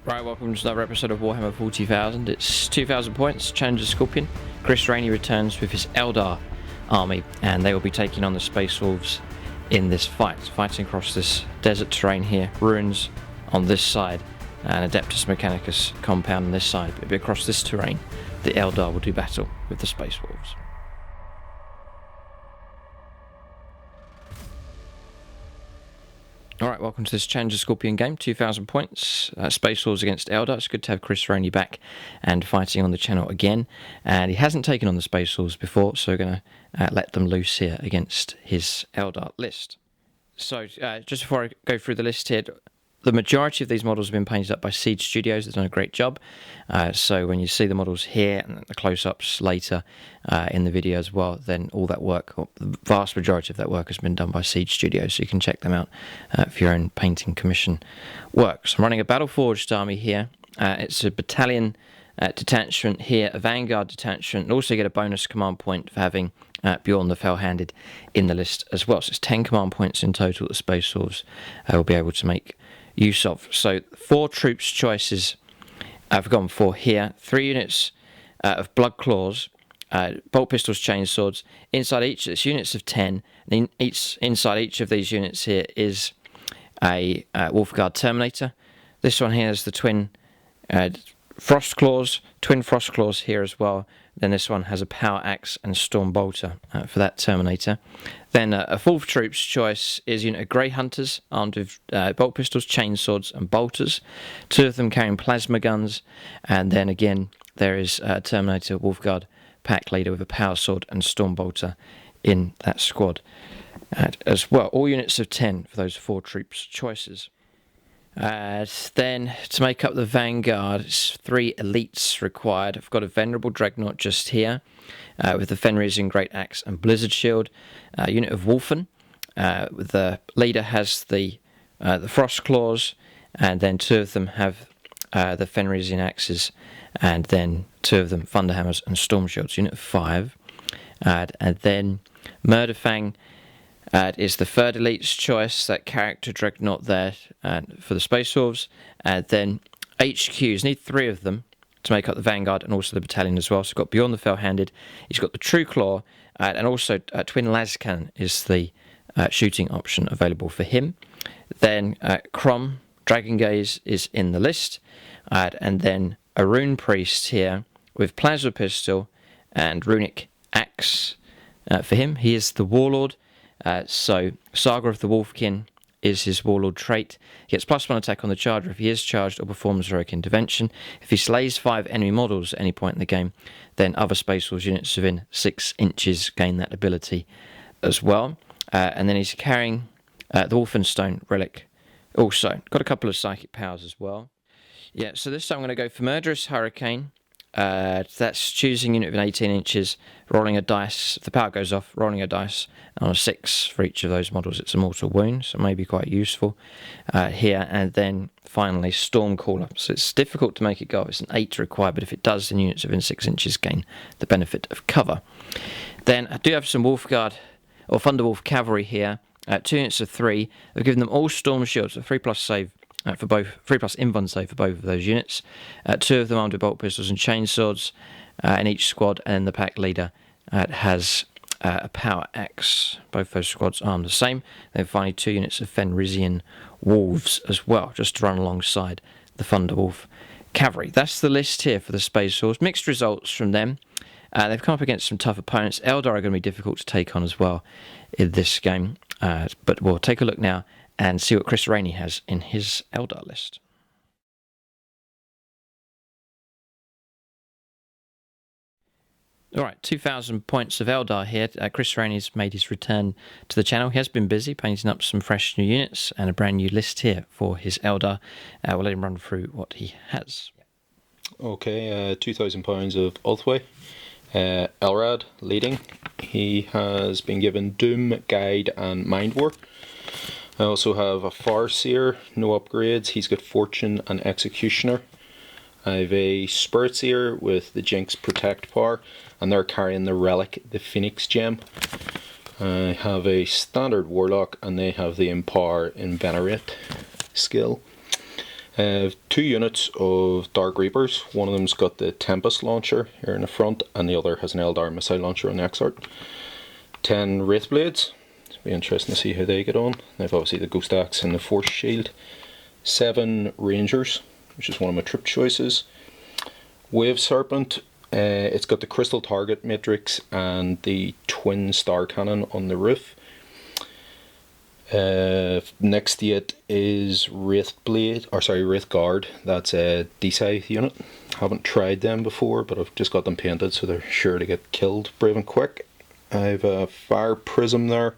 Right, welcome to another episode of Warhammer 40,000. It's 2,000 points, Challenger Scorpion. Chris Rainey returns with his Eldar army, and they will be taking on the Space Wolves in this fight, fighting across this desert terrain here. Ruins on this side, and Adeptus Mechanicus compound on this side. But across this terrain, the Eldar will do battle with the Space Wolves. Alright, welcome to this Challenger Scorpion game, 2,000 points, Space Wolves against Eldar. It's good to have Chris Rainey back and fighting on the channel again. And he hasn't taken on the Space Wolves before, so we're going to let them loose here against his Eldar list. So, just before I go through the list here, the majority of these models have been painted up by Seed Studios. They've done a great job. So when you see the models here and the close-ups later in the video as well, then all that work, or the vast majority of that work, has been done by Seed Studios. So you can check them out for your own painting commission work. So I'm running a battle-forged army here. It's a battalion detachment here, a vanguard detachment, and also get a bonus command point for having Bjorn the Fell-Handed in the list as well. So it's 10 command points in total that Space Wolves will be able to make use of. So 4 troops choices I've gone for here. 3 units of Blood Claws, bolt pistols, chainswords. Inside each, it's units of 10. And inside each of these units here is a Wolfguard Terminator. This one here is the twin Frost Claws, twin Frost Claws here as well. Then this one has a Power Axe and Storm Bolter for that Terminator. Then a 4th troops choice is a unit of Grey Hunters armed with bolt pistols, chainswords and bolters. 2 of them carrying plasma guns. And then again there is a Terminator Wolfguard pack leader with a Power Sword and Storm Bolter in that squad as well. All units of 10 for those 4 troops choices. Then to make up the Vanguard, it's 3 elites required. I've got a Venerable Dreadnought just here with the Fenrisian Great Axe and Blizzard Shield. A unit of Wolfen. The leader has the Frost Claws, and then 2 of them have the Fenrisian Axes, and then 2 of them Thunderhammers and Storm Shields. Unit of 5. And then Murderfang is the 3rd elite's choice, that character Dreadnought there for the Space Wolves. And then HQs, need 3 of them to make up the Vanguard and also the battalion as well. So we've got Bjorn the Fell-Handed, he's got the True Claw, and also Twin Lascan is the shooting option available for him. Then Crom, Dragon Gaze is in the list. And then a Rune Priest here with Plasma Pistol and Runic Axe for him. He is the Warlord. So Saga of the Wolfkin is his Warlord trait. He gets +1 attack on the charger if he is charged or performs heroic intervention. If he slays 5 enemy models at any point in the game, then other Space Wolves units within 6 inches gain that ability as well. And then he's carrying the Wolfenstone relic also. Got a couple of psychic powers as well. Yeah, so this time I'm going to go for Murderous Hurricane. That's choosing unit within 18 inches, rolling a dice. If the power goes off, rolling a dice. On a 6 for each of those models, it's a mortal wound, so it may be quite useful here. And then finally, Stormcaller. So it's difficult to make it go. It's an 8 required, but if it does, then units within 6 inches gain the benefit of cover. Then I do have some Wolfguard or Thunderwolf Cavalry here. 2 units of 3. I've given them all Storm Shields, so 3+ save. For both, 3+ invuln save for both of those units. 2 of them armed with bolt pistols and chainswords in each squad, and the pack leader has a Power Axe. Both those squads armed the same. Then finally 2 units of Fenrisian Wolves as well, just to run alongside the Thunderwolf Cavalry. That's the list here for the Space Wolves. Mixed results from them. They've come up against some tough opponents. Eldar are going to be difficult to take on as well in this game. But we'll take a look now and see what Chris Rainey has in his Eldar list. Alright, 2,000 points of Eldar here. Chris Rainey's made his return to the channel. He has been busy painting up some fresh new units and a brand new list here for his Eldar. We'll let him run through what he has. Okay, 2,000 pounds of Ulthway. Elrad leading. He has been given Doom, Guide and Mind War. I also have a Farseer, no upgrades. He's got Fortune and Executioner. I have a Spirit Seer with the Jinx Protect power, and they're carrying the Relic, the Phoenix Gem. I have a Standard Warlock, and they have the Empower Invenerate skill. Two units of Dark Reapers. One of them's got the Tempest launcher here in the front, and the other has an Eldar missile launcher on the X-Art. 10 Wraithblades. It'll be interesting to see how they get on. They've obviously the Ghost Axe and the Force Shield. 7 Rangers, which is one of my trip choices. Wave Serpent. It's got the Crystal Target Matrix and the Twin Star Cannon on the roof. Next to it is Wraith Guard. That's a D-Scythe unit. Haven't tried them before, but I've just got them painted, so they're sure to get killed brave and quick. I've a Fire Prism there.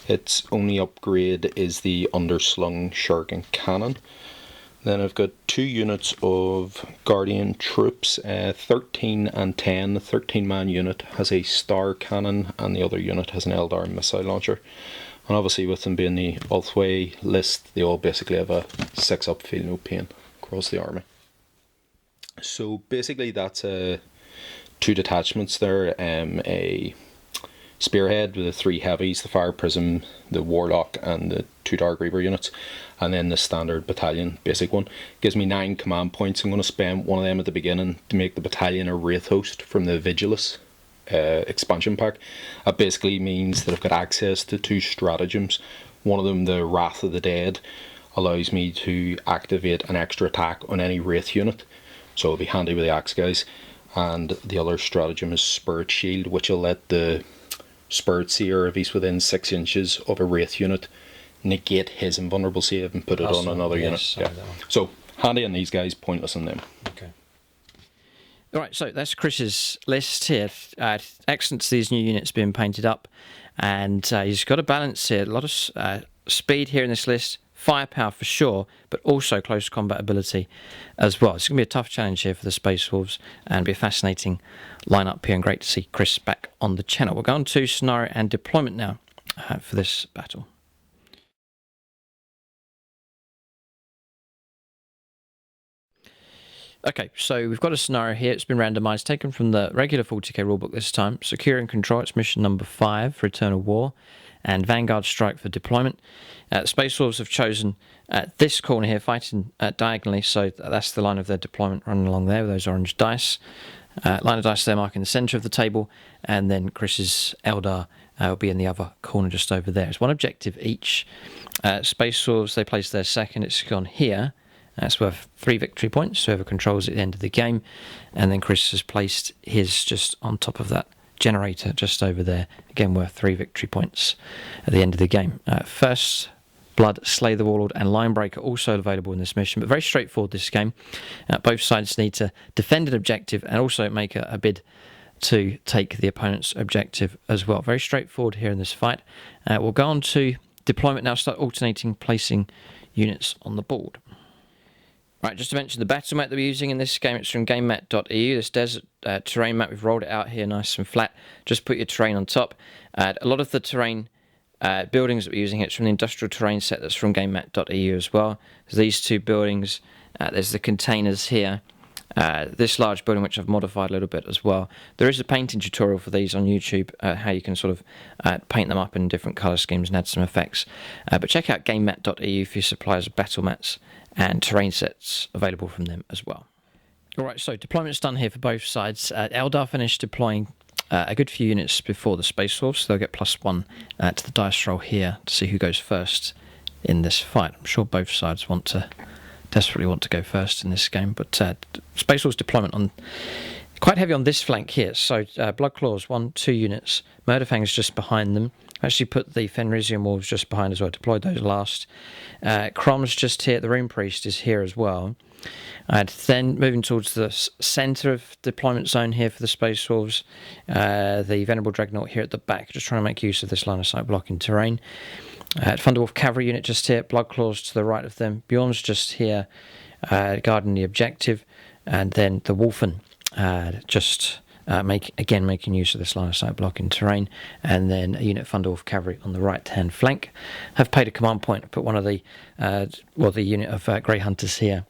Its only upgrade is the Underslung Shuriken Cannon. Then I've got 2 units of Guardian Troops, 13 and 10. The 13-man unit has a Star Cannon, and the other unit has an Eldar missile launcher. And obviously with them being the Ulthway list, they all basically have a 6-up feel no pain across the army. So basically that's 2 detachments there, a Spearhead with the 3 heavies, the Fire Prism, the Warlock and the 2 Dark Reaper units, and then the standard battalion basic one. Gives me 9 command points. I'm going to spend one of them at the beginning to make the battalion a Wraith host from the Vigilus expansion pack. That basically means that I've got access to 2 stratagems. One of them, the Wrath of the Dead, allows me to activate an extra attack on any Wraith unit, so it'll be handy with the axe guys. And the other stratagem is Spirit Shield, which will let the Spirit Seer, if he's within 6 inches of a Wraith unit, negate his invulnerable save and put it on another unit. Yeah. So handy on these guys, pointless on them. Okay. Alright, so that's Chris's list here. Excellent to see these new units being painted up, and he's got a balance here. A lot of speed here in this list, firepower for sure, but also close combat ability as well. It's going to be a tough challenge here for the Space Wolves, and be a fascinating lineup here, and great to see Chris back on the channel. We'll go on to scenario and deployment now for this battle. Okay, so we've got a scenario here. It's been randomised, taken from the regular 40k rulebook this time. Secure and Control, it's mission number 5 for Eternal War, and Vanguard Strike for deployment. Space Wolves have chosen this corner here, fighting diagonally, so that's the line of their deployment running along there with those orange dice. Line of dice there marking the centre of the table, and then Chris's Eldar will be in the other corner just over there. It's 1 objective each. Space Wolves, they place their second, it's gone here. That's worth 3 victory points, whoever controls it at the end of the game. And then Chris has placed his just on top of that generator just over there, again worth 3 victory points at the end of the game. First Blood, Slay the Warlord and Linebreaker also available in this mission, but very straightforward this game. Both sides need to defend an objective and also make a bid to take the opponent's objective as well. Very straightforward here in this fight. We'll go on to deployment now, start alternating placing units on the board. Right, just to mention the battle map that we're using in this game, it's from gamemat.eu. This desert terrain map, we've rolled it out here nice and flat. Just put your terrain on top. A lot of the terrain buildings that we're using, it's from the industrial terrain set that's from gamemat.eu as well. There's these 2 buildings, there's the containers here, this large building which I've modified a little bit as well. There is a painting tutorial for these on YouTube, how you can sort of paint them up in different colour schemes and add some effects. But check out gamemat.eu for your suppliers of battle mats and terrain sets available from them as well. Alright, so deployment's done here for both sides. Eldar finished deploying a good few units before the Space Wolves, so they'll get +1 to the dice roll here to see who goes first in this fight. I'm sure both sides desperately want to go first in this game, but Space Wolves deployment on quite heavy on this flank here. So Bloodclaws 1, 2 units, Murderfangs just behind them. Actually put the Fenrisian Wolves just behind as well, deployed those last. Crom's just here, the Rune Priest is here as well. And then moving towards the centre of deployment zone here for the Space Wolves, the Venerable Dreadnought here at the back, just trying to make use of this line of sight blocking terrain. Thunderwolf Cavalry unit just here, Bloodclaws to the right of them, Bjorn's just here guarding the objective, and then the Wolfen just making use of this line of sight blocking terrain, and then a unit of Thunderwolf Cavalry on the right hand flank. Have paid a command point to put one of the the unit of Grey Hunters here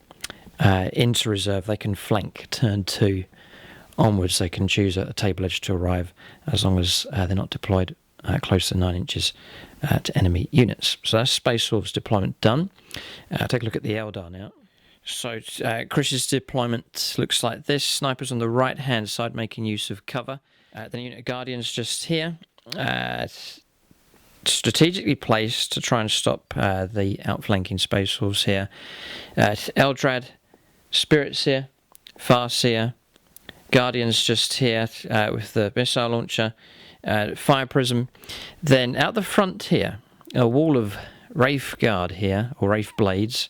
into reserve. They can flank turn 2 onwards. They can choose a table edge to arrive as long as they're not deployed close to 9 inches to enemy units. So that's Space Wolves deployment done. Take a look at the Eldar now. So Chris's deployment looks like this. Snipers on the right-hand side making use of cover. Then a unit of Guardians just here. Strategically placed to try and stop the outflanking Space Wolves here. Eldrad, Spirits here, Farseer, Guardians just here with the missile launcher, Fire Prism. Then out the front here, a wall of Wraith Guard here, or Wraith Blades,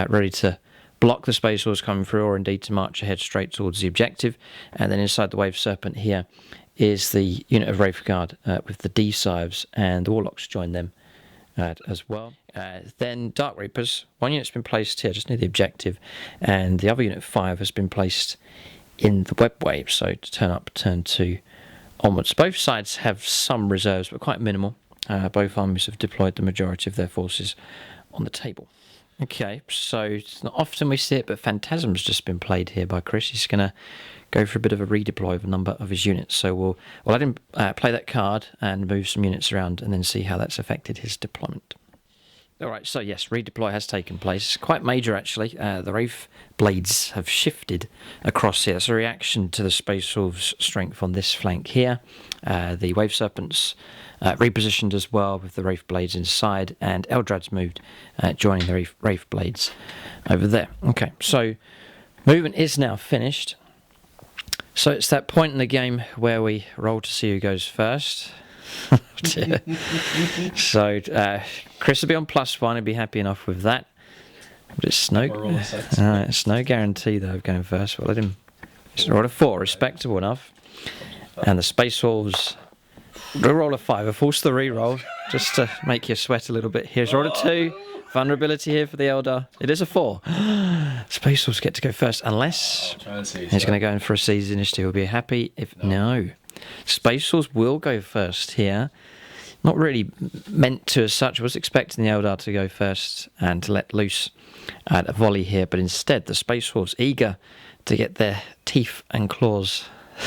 ready to block the Space Wolves coming through, or indeed to march ahead straight towards the objective. And then inside the Wave Serpent here is the unit of Wraith Guard with the D-Scythes, and the Warlocks join them as well. Then Dark Reapers, one unit's been placed here just near the objective, and the other unit 5 has been placed in the web wave, so to turn up, turn 2 onwards. Both sides have some reserves, but quite minimal. Both armies have deployed the majority of their forces on the table. Okay, so it's not often we see it, but Phantasm's just been played here by Chris. He's going to go for a bit of a redeploy of a number of his units. So we'll let him play that card and move some units around and then see how that's affected his deployment. All right, so yes, redeploy has taken place. Quite major, actually. The Wraith Blades have shifted across here. It's a reaction to the Space Wolves' strength on this flank here. The Wave Serpents repositioned as well with the Wraith Blades inside, and Eldrad's moved, joining the Wraith Blades over there. Okay, so movement is now finished. So it's that point in the game where we roll to see who goes first. Oh dear. So Chris will be on +1. He'll be happy enough with that. But it's no guarantee though of going first. We'll let him. He's rolled a 4, respectable enough. And the Space Wolves will roll a 5. I'll force the re-roll just to make you sweat a little bit. Here's rolled a 2. Vulnerability here for the Eldar. It is a 4. Space Wolves get to go first, unless he's going to go in for a seize initiative. He'll be happy if no. Space Wolves will go first here. Not really meant to as such. I was expecting the Eldar to go first and to let loose a volley here, but instead the Space Wolves, eager to get their teeth and claws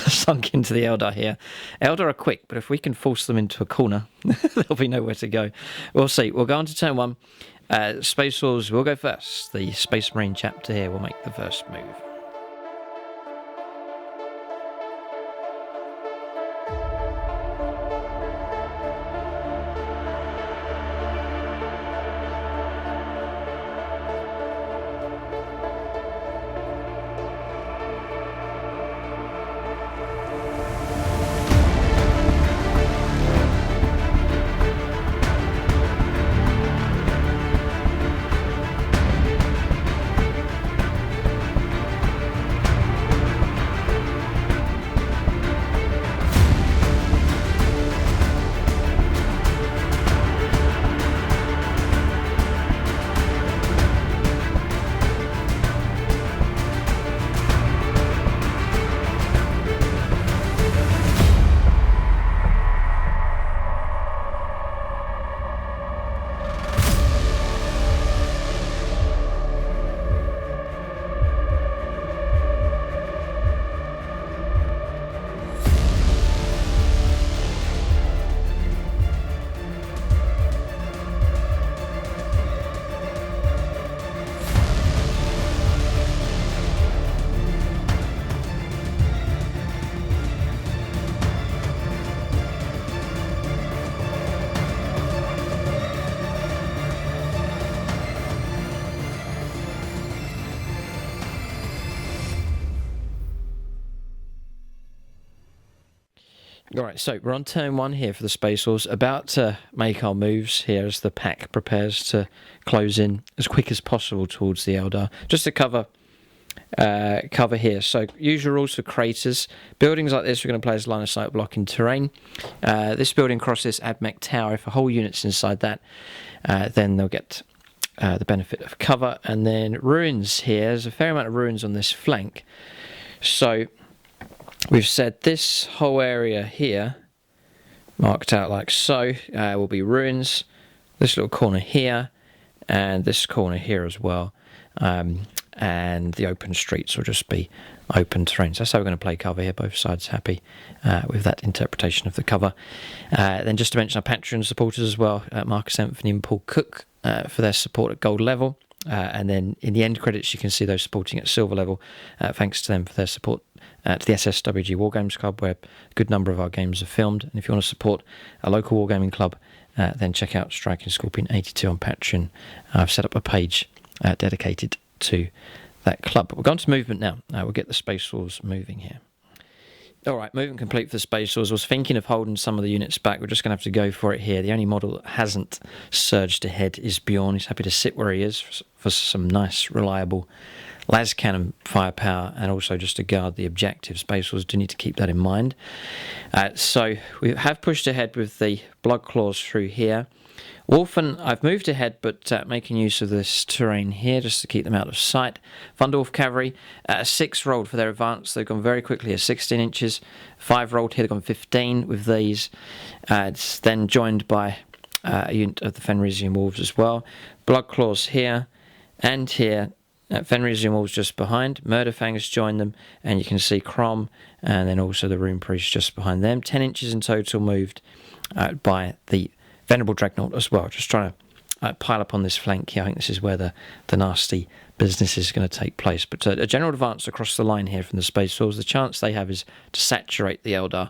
sunk into the Eldar here. Eldar are quick, but if we can force them into a corner, there'll be nowhere to go. We'll see. We'll go on to turn 1. Space Wolves will go first. The Space Marine chapter here will make the first move. Alright, so we're on turn 1 here for the Space Wolves, about to make our moves here as the pack prepares to close in as quick as possible towards the Eldar. Just to cover here, so usual rules for craters. Buildings like this we're going to play as line of sight blocking terrain. This building crosses Admech Tower. If a whole unit's inside that, then they'll get the benefit of cover. And then ruins here, there's a fair amount of ruins on this flank. So we've said this whole area here, marked out like so, will be ruins. This little corner here, and this corner here as well. And the open streets will just be open terrain. So that's how we're going to play cover here. Both sides happy with that interpretation of the cover. Then just to mention our Patreon supporters as well, Marcus Anthony and Paul Cook for their support at gold level. And then in the end credits, you can see those supporting at silver level. Thanks to them for their support to the SSWG Wargames Club, where a good number of our games are filmed. And if you want to support a local wargaming club, then check out Striking Scorpion 82 on Patreon. I've set up a page dedicated to that club. But we're going to movement now. We'll get the Space Wolves moving here. All right, movement complete for the Space Wolves. I was thinking of holding some of the units back. We're just going to have to go for it here. The only model that hasn't surged ahead is Bjorn. He's happy to sit where he is for some nice, reliable las cannon firepower, and also just to guard the objective. Space Wolves do need to keep that in mind. So we have pushed ahead with the Blood Claws through here. Wolfen, I've moved ahead, but making use of this terrain here just to keep them out of sight. Thundorf Cavalry, 6 rolled for their advance. They've gone very quickly at 16 inches. 5 rolled here, they've gone 15 with these. It's then joined by a unit of the Fenrisian Wolves as well. Blood Claws here and here. Fenrisian Wolves just behind. Murderfangs join them, and you can see Crom and then also the Rune Priest just behind them. 10 inches in total moved by the Venerable Dreadnought as well, just trying to pile up on this flank here. I think this is where the nasty business is going to take place. But a general advance across the line here from the Space Wolves. The chance they have is to saturate the Eldar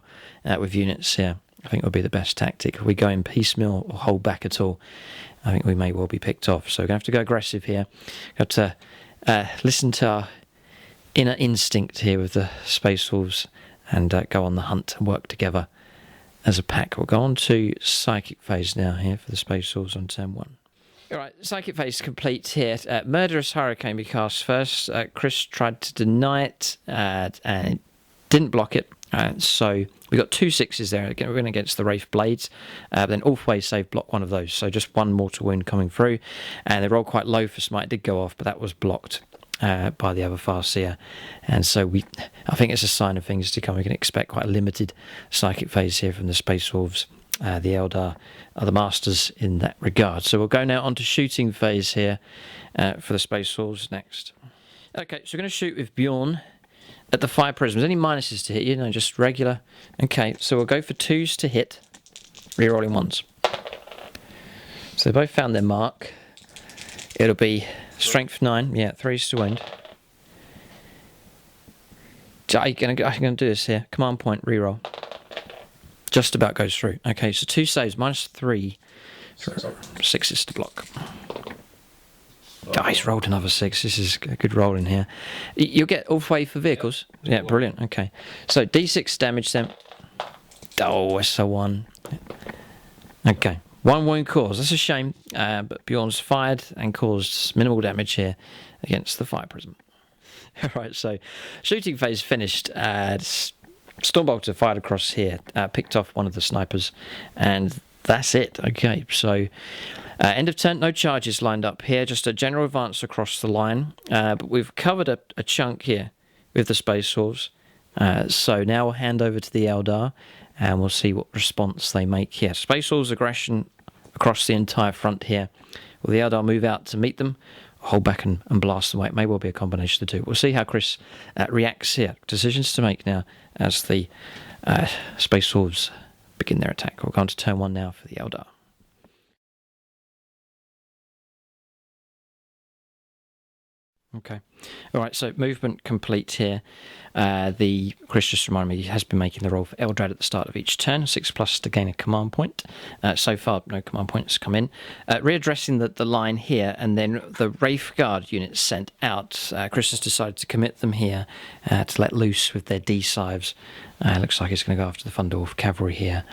with units here. I think would be the best tactic. If we go in piecemeal or hold back at all, I think we may well be picked off. So we're going to have to go aggressive here. Got to listen to our inner instinct here with the Space Wolves and go on the hunt and work together as a pack. We'll go on to Psychic Phase now here for the Space Wolves on turn 1. Alright, Psychic Phase complete here. Murderous Hurricane we cast first. Chris tried to deny it and didn't block it. So we got 2 6s there. We're going against the Wraith Blades. Then Ulfway save block one of those. So just 1 mortal wound coming through. And they rolled quite low for Smite. It did go off, but that was blocked by the other Farseer. And so I think it's a sign of things to come. We can expect quite a limited Psychic Phase here from the Space Wolves. The Eldar are the masters in that regard. So we'll go now on to Shooting Phase here for the Space Wolves next. Okay, so we're going to shoot with Bjorn at the Fire Prisms. Any minuses to hit you? No, just regular. Okay, so we'll go for 2s to hit, rerolling 1s. So they both found their mark. It'll be Strength 9, yeah, 3s to wound. I'm going to do this here. Command point, reroll. Just about goes through. Okay, so 2 saves, -3. 6s to block. He's rolled another 6. This is a good roll in here. You'll get all the way for vehicles. Yeah, brilliant. Okay, so D6 damage then. Oh, it's a 1. Okay, 1 wound caused. That's a shame, but Bjorn's fired and caused minimal damage here against the Fire Prism. Alright, so Shooting Phase finished. Stormbolter fired across here, picked off one of the snipers, and that's it. Okay, so end of turn, no charges lined up here, just a general advance across the line, but we've covered a chunk here with the Space Wolves. So now we'll hand over to the Eldar, and we'll see what response they make here. Space Wolves aggression across the entire front here. Will the Eldar move out to meet them, hold back and blast them away? It may well be a combination of the two. We'll see how Chris reacts here. Decisions to make now as the Space Wolves begin their attack. We'll go on to turn 1 now for the Eldar. Okay. All right, so movement complete here. The Chris just reminded me he has been making the roll for Eldrad at the start of each turn, 6+ to gain a command point. So far, no command points come in. Readdressing the line here, and then the Wraith Guard units sent out. Chris has decided to commit them here to let loose with their D-Sives. Looks like he's going to go after the Thundorf Cavalry here.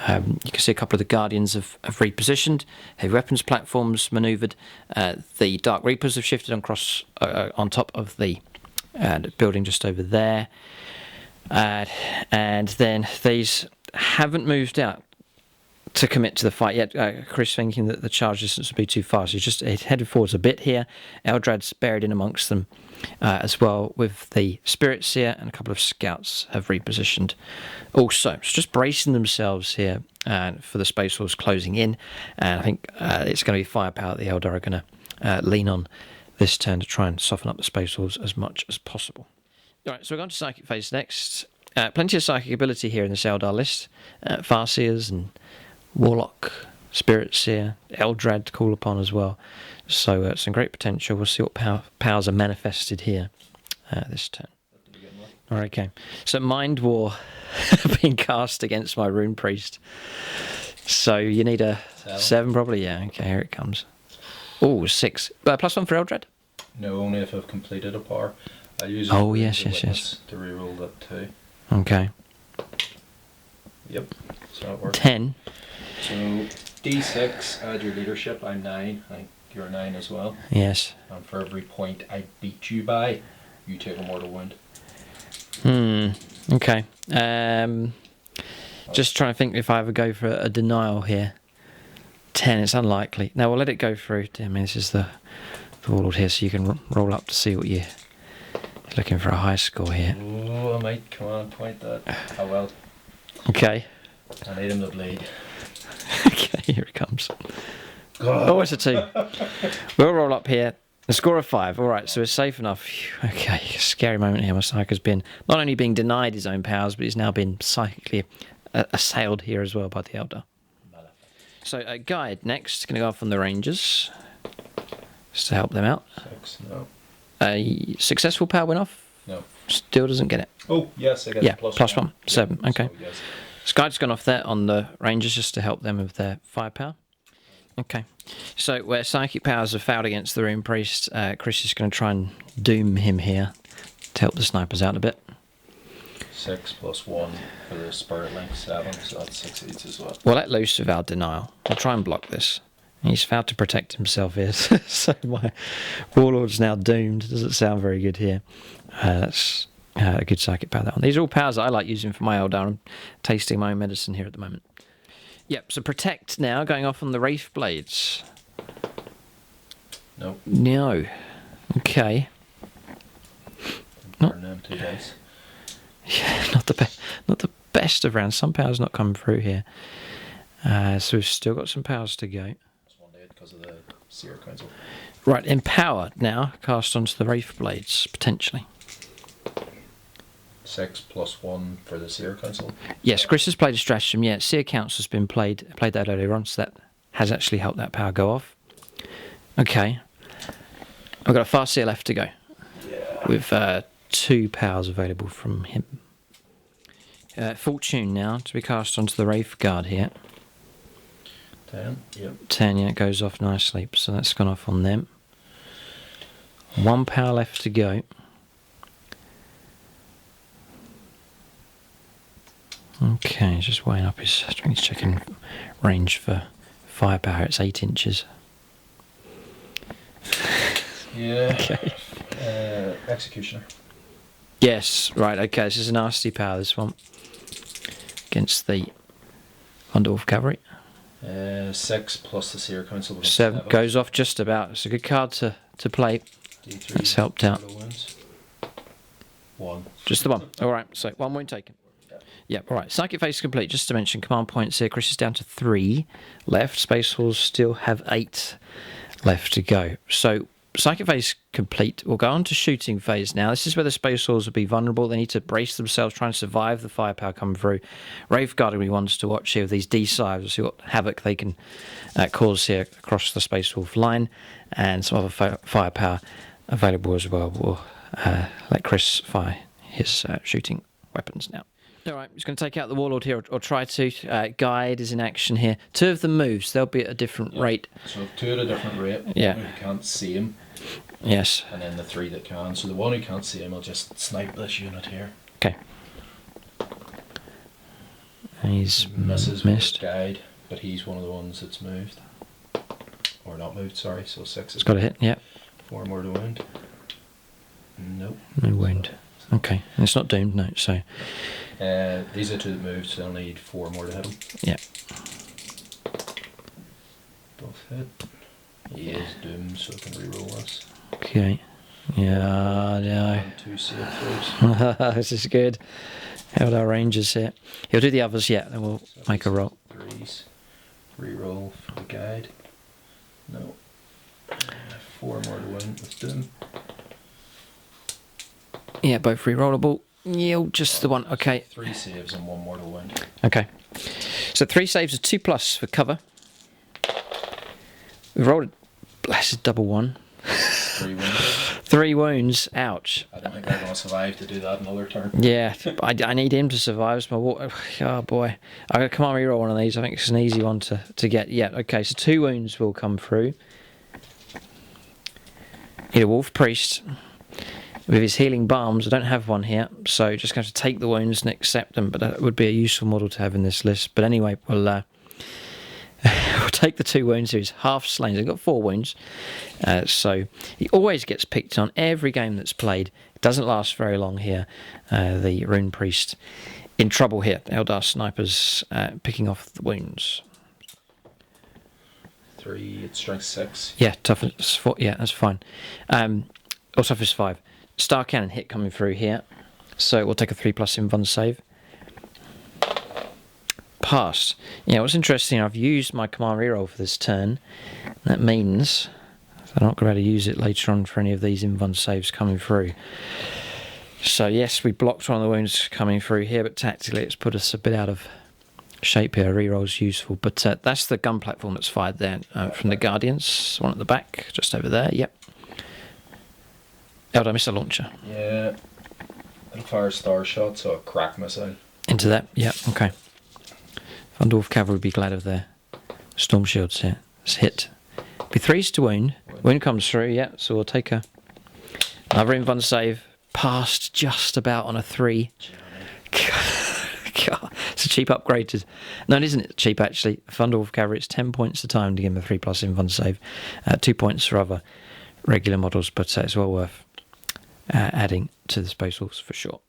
You can see a couple of the Guardians have repositioned. Heavy weapons platforms manoeuvred. The Dark Reapers have shifted across on top of the building just over there. And then these haven't moved out to commit to the fight yet. Chris thinking that the charge distance would be too far, so he's just headed forwards a bit here. Eldrad's buried in amongst them as well, with the Spirit Seer, and a couple of scouts have repositioned also. So just bracing themselves here for the Space Wolves closing in, and I think it's going to be firepower the Eldar are going to lean on this turn to try and soften up the Space Wolves as much as possible. Alright, so we're going to Psychic Phase next. Plenty of psychic ability here in this Eldar list. Farseers and Warlock spirits here. Eldrad to call upon as well. So some great potential. We'll see what powers are manifested here this turn. All right, okay. So Mind War being cast against my Rune Priest. So you need a 7 probably. Yeah. Okay, here it comes. Oh, 6. +1 for Eldrad. No, only if I've completed a power. I use yes, to reroll that too. Okay. Yep, so it works. 10. So D6, add your leadership. I'm 9. I think you're 9 as well. Yes. And for every point I beat you by, you take a mortal wound. Okay. Just trying to think if I ever go for a denial here. 10. It's unlikely. Now we'll let it go through. I mean, this is the warlord here, so you can roll up to see what you're looking for a high score here. Oh, I might. Come on, point that. I will. Okay. I need him to bleed. Okay, here it comes. Oh, it's a 2. We'll roll up here. A score of 5. All right, so it's safe enough. Okay, scary moment here. My psycho's been not only being denied his own powers, but he's now been psychically assailed here as well by the Eldar. So Guide next. Going to go off on the Rangers just to help them out. 6, no. A successful power win off. No. Still doesn't get it. Oh, yes, I get it. +1. 7. Yeah, Okay. so, yes. So Guide's gone off there on the Rangers just to help them with their firepower. Okay. So where psychic powers have failed against the Rune Priest, Chris is going to try and doom him here to help the snipers out a bit. 6 + 1 for the Spirit Link, 7, so that's 6 each as well. We'll let loose of our denial. We'll try and block this. He's failed to protect himself here, so my warlord's now doomed. Doesn't sound very good here. That's a good psychic power, that one. These are all powers that I like using for my Eldar. I'm tasting my own medicine here at the moment. Yep, so protect now, going off on the Wraith Blades. Nope. No. Okay. Burn them 2 dice. Yeah, not the best of rounds. Some powers not coming through here. So we've still got some powers to go. That's 1 dead because of the Seer Council. Right, Empower now, cast onto the Wraith Blades, potentially. 6 + 1 for the Seer Council. Yes, Chris has played a stratagem. Yeah, Seer Council has been played that earlier on, so that has actually helped that power go off. Okay. I've got a fast Seer left to go. Yeah. With 2 powers available from him. Fortune now to be cast onto the Wraith Guard here. 10, yep. 10, yeah, it goes off nicely, so that's gone off on them. 1 power left to go. Okay, just weighing up his strength, checking range for firepower. It's 8 inches. Yeah. Okay. Executioner. Yes, right, okay, this is a nasty power, this one. Against the Underwolf Cavalry. 6 plus the Seer Council. 7 goes off just about. It's a good card to play. D3, that's helped out. Wounds. 1. Just the 1. Alright, so 1 wound taken. Yep, alright. Psychic phase complete. Just to mention, command points here. Chris is down to 3 left. Space Hulls still have 8 left to go. So, Psychic phase complete. We'll go on to shooting phase now. This is where the Space Hulls will be vulnerable. They need to brace themselves, try and survive the firepower coming through. Wraith Guard will be ones to watch here with these D-Sives. We'll see what havoc they can cause here across the Space Wolf line. And some other firepower available as well. We'll let Chris fire his shooting weapons now. Alright, he's going to take out the Warlord here, or try to. Guide is in action here. 2 of them moves, they'll be at a different rate. So 2 at a different rate. Yeah. One who can't see him. Yes. And then the 3 that can. So the one who can't see him will just snipe this unit here. Okay. And he's missed. Missed. Guide, but he's one of the ones that's moved. Or not moved, sorry. So 6 It's got a hit, yeah. 4 more to wound. Nope. No wound. Okay. And it's not doomed, no, so. These are 2 that moved, so they'll need 4 more to hit him. Yeah. Both hit. He is doomed, so I can reroll this. Okay. Yeah, no. And 2 save throws. This is good. Held our Rangers here. He'll do the others, yeah, then we'll make a roll. 3s. Reroll for the Guide. No. 4 more to win with Doom. Yeah, both rerollable. Yield just the 1. Okay. 3 saves and 1 more to win. Okay. So 3 saves are 2+ for cover. We've rolled a blessed double 1. 3 wounds. 3 wounds. Ouch. I don't think I'm going to survive to do that another turn. Yeah, I need him to survive. It's my oh boy. I'm going to come on reroll one of these. I think it's an easy one to get. Yeah, okay, so 2 wounds will come through. Need a Wolf Priest with his healing balms. I don't have one here, so just going to take the wounds and accept them, but that would be a useful model to have in this list. But anyway, we'll take the 2 wounds. He's half slain. He's got 4 wounds. So he always gets picked on every game that's played. It doesn't last very long here. The Rune Priest in trouble here. Eldar snipers picking off the wounds. 3, it's strength 6. Yeah, toughness 4. Yeah, that's fine. Or toughness 5. Star Cannon hit coming through here. So we'll take a 3+ Invuln save. Passed. Yeah, what's interesting, I've used my command reroll for this turn. That means I'm not going to be able to use it later on for any of these Invuln saves coming through. So yes, we blocked one of the wounds coming through here, but tactically it's put us a bit out of shape here. Reroll's useful, but that's the gun platform that's fired there from the Guardians. One at the back, just over there. Yep. Eldar missile launcher. Yeah. It'll fire a star shot, so a crack missile. Into that. Yep. Okay. Thunderwolf Cavalry would be glad of their storm shields here. It's hit. Be 3s to wound. Wound comes through. Yeah. So we'll take another Invuln save. Passed just about on a 3. God, it's a cheap upgrade. No, it isn't cheap actually. Thunderwolf Cavalry, it's 10 points a time to give him a 3+ Invuln save. 2 points for other regular models, but it's well worth adding to the Space Wolves for sure.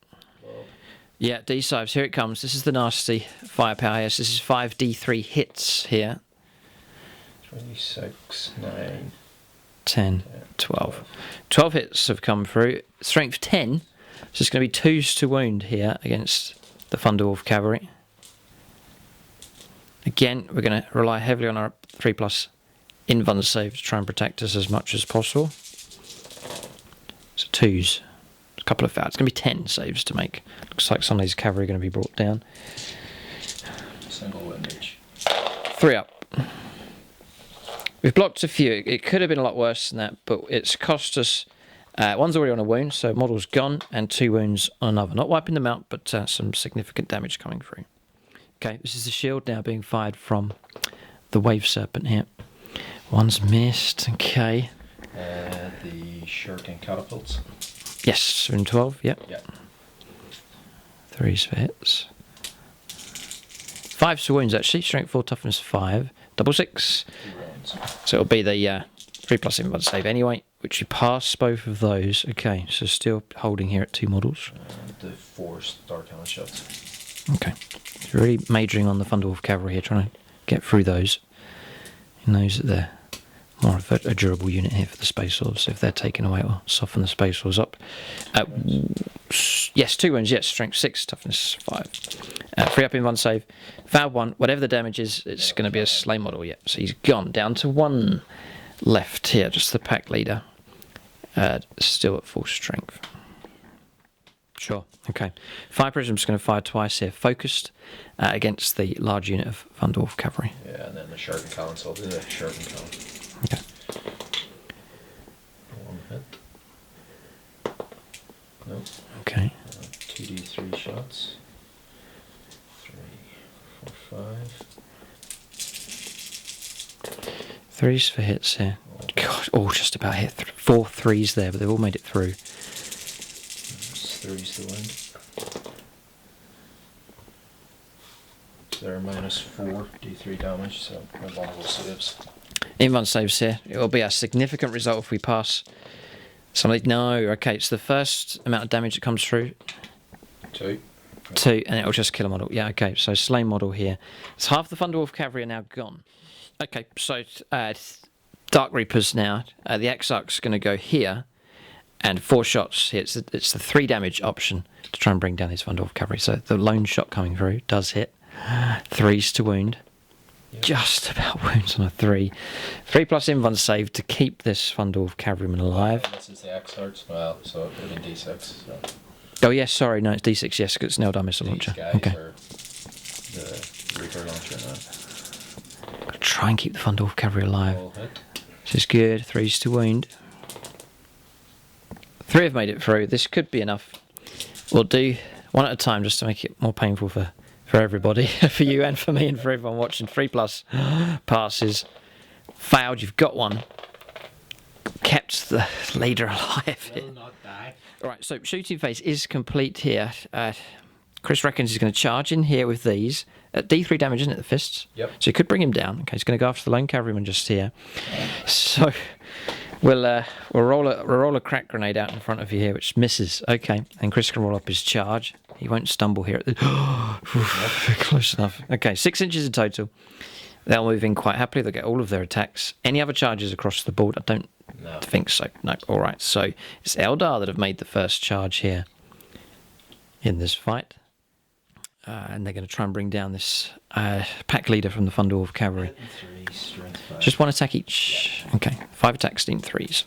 Yeah, D-Sives, here it comes. This is the nasty firepower. Yes, this is 5 D3 hits here. 26, 9, 10, 12. 12 hits have come through. Strength 10. So it's going to be 2s to wound here against the Thunderwolf Cavalry. Again, we're going to rely heavily on our 3+ Invuln save to try and protect us as much as possible. So 2s. A couple of it's going to be 10 saves to make. Looks like some of these cavalry are going to be brought down. Single wound each. 3 up. We've blocked a few. It could have been a lot worse than that, but it's cost us. One's already on a wound, so model's gone, and 2 wounds on another. Not wiping them out, but some significant damage coming through. Okay, this is the shield now being fired from the Wave Serpent here. One's missed. Okay. The shuriken catapults. Yes, in 12. Yep. Yeah. 3s for hits. 5s for wounds actually. Strength 4, toughness 5. Double 6. 2 rounds. So it'll be the 3+ Invuln save anyway, which you pass both of those. Okay, so still holding here at 2 models. The 4 star cannon shots. Okay. So really majoring on the Thunderwolf Cavalry here, trying to get through those. He knows that they're more of a durable unit here for the Space Wolves. So if they're taken away, it will soften the Space Wolves up. Yes, 2 wounds, yes. Strength 6, toughness 5. 3 up in 1 save. Foul 1. Whatever the damage is, it's going to be a slain model, yeah. So he's gone down to 1 left here, just the pack leader. Still at full strength. Sure, okay. Fire Prism's going to fire twice here, focused against the large unit of Thunderwolf Cavalry. Yeah, and then the shuriken cannon, so I'll do the shuriken cannon. Okay. 1 hit. Nope. Okay. 2d3 shots. 3, 4, 5. 3s for hits here. God, just about hit. 4 3s there, but they've all made it through. 3s to win. They're -4 d3 damage, so no vulnerable saves. Invuln saves here. It will be a significant result if we pass. Somebody, no, okay, it's the first amount of damage that comes through. 2. 2, and it'll just kill a model. Yeah, okay, so slain model here. So half the Thunderwolf Cavalry are now gone. Okay, so Dark Reapers now. The Exarch's going to go here, and 4 shots here. It's the 3 damage option to try and bring down his Thunderwolf Cavalry. So the lone shot coming through does hit. 3s to wound. Yep. Just about wounds on a 3. 3+ Invuln save to keep this Thunderwolf Cavalryman alive. This is the Exarch's, well, so it would have been d6. So. Oh yes, sorry, no, it's d6, yes, because it's an Eldar missile launcher. Okay. The Reaper launcher now. Try and keep the Thunderwolf Cavalry alive. All hit. This is good. 3s to wound. 3 have made it through. This could be enough. We'll do one at a time just to make it more painful for everybody. For you and for me and for everyone watching. 3+ passes. Failed. You've got one. Kept the leader alive. Will not die. Alright, so shooting phase is complete here. Chris reckons he's going to charge in here with these. At D3 damage, isn't it, the fists? Yep. So he could bring him down. Okay, he's going to go after the lone cavalryman just here. So we'll roll a crack grenade out in front of you here, which misses. Okay, and Chris can roll up his charge. He won't stumble here. At the close enough. Okay, 6 inches in total. They'll move in quite happily. They'll get all of their attacks. Any other charges across the board? I don't think so. No. All right. So it's Eldar that have made the first charge here in this fight. And they're going to try and bring down this pack leader from the Thunderwolf Cavalry. 3, strength 5. Just 1 attack each. Okay. 5 attacks, steam 3s.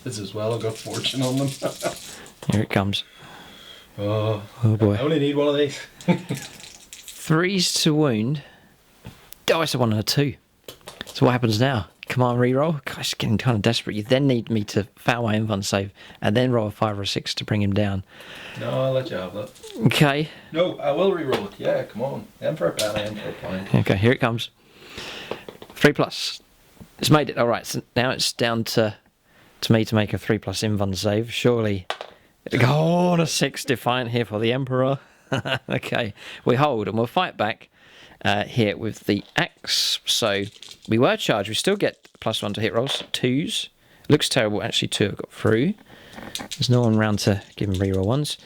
This as well, I've got fortune on them. Here it comes. Oh boy. I only need one of these. 3s to wound. Oh, it's a 1 and a 2. So what happens now? Command reroll? Gosh, it's getting kind of desperate. You then need me to foul my invuln save and then roll a 5 or a 6 to bring him down. No, I'll let you have that. Okay. No, I will reroll it. Yeah, come on. Emperor Penny, Emperor Point. Okay, here it comes. 3+. It's made it. All right, so now it's down to me to make a 3+ invuln save. Surely. Go on, a 6 defiant here for the Emperor. Okay, we hold and we'll fight back here with the axe. So we were charged. We still get +1 to hit rolls. 2s. Looks terrible. Actually, 2 have got through. There's no one around to give him reroll 1s.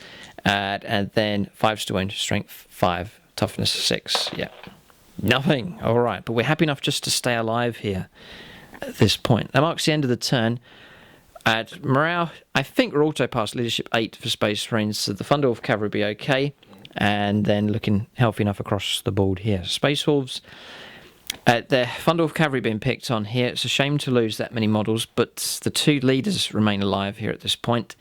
And then 5s to wound. Strength 5. Toughness 6. Yeah. Nothing. All right. But we're happy enough just to stay alive here at this point. That marks the end of the turn. Morale, I think we're auto past leadership 8 for Space Marines, so the Thunderwolf Cavalry will be okay. And then looking healthy enough across the board here. Space Wolves, the Thunderwolf Cavalry being picked on here. It's a shame to lose that many models, but the 2 leaders remain alive here at this point.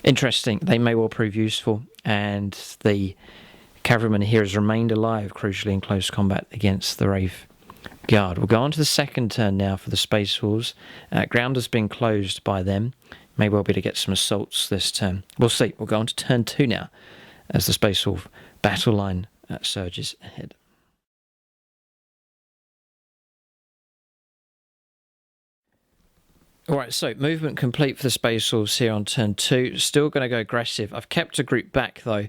Interesting, they may well prove useful, and the cavalryman here has remained alive, crucially in close combat against the Wraith Guard. We'll go on to the second turn now for the Space Wolves. Ground has been closed by them. May well be to get some assaults this turn. We'll see. We'll go on to turn 2 now as the Space Wolf battle line surges ahead. Alright, so movement complete for the Space Wolves here on turn 2. Still going to go aggressive. I've kept a group back though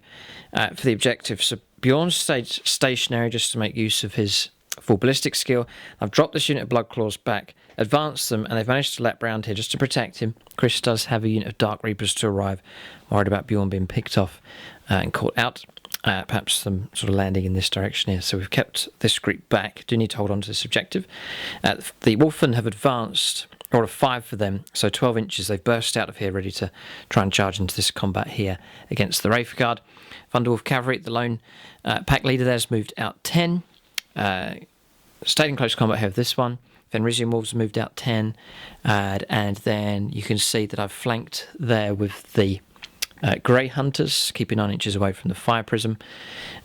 for the objective. So Bjorn's stayed stationary just to make use of his full ballistic skill. I've dropped this unit of Blood Claws back, advanced them, and they've managed to lap round here just to protect him. Chris does have a unit of Dark Reapers to arrive. Worried about Bjorn being picked off and caught out. Perhaps some sort of landing in this direction here. So we've kept this group back. Do need to hold on to this objective. The Wolfen have advanced, or a 5 for them, so 12 inches. They've burst out of here, ready to try and charge into this combat here against the Wraith Guard. Thunderwolf Cavalry, the lone pack leader there's moved out 10. Stayed in close combat here with this one. Fenrisian Wolves moved out 10. And then you can see that I've flanked there with the Grey Hunters, keeping 9 inches away from the Fire Prism.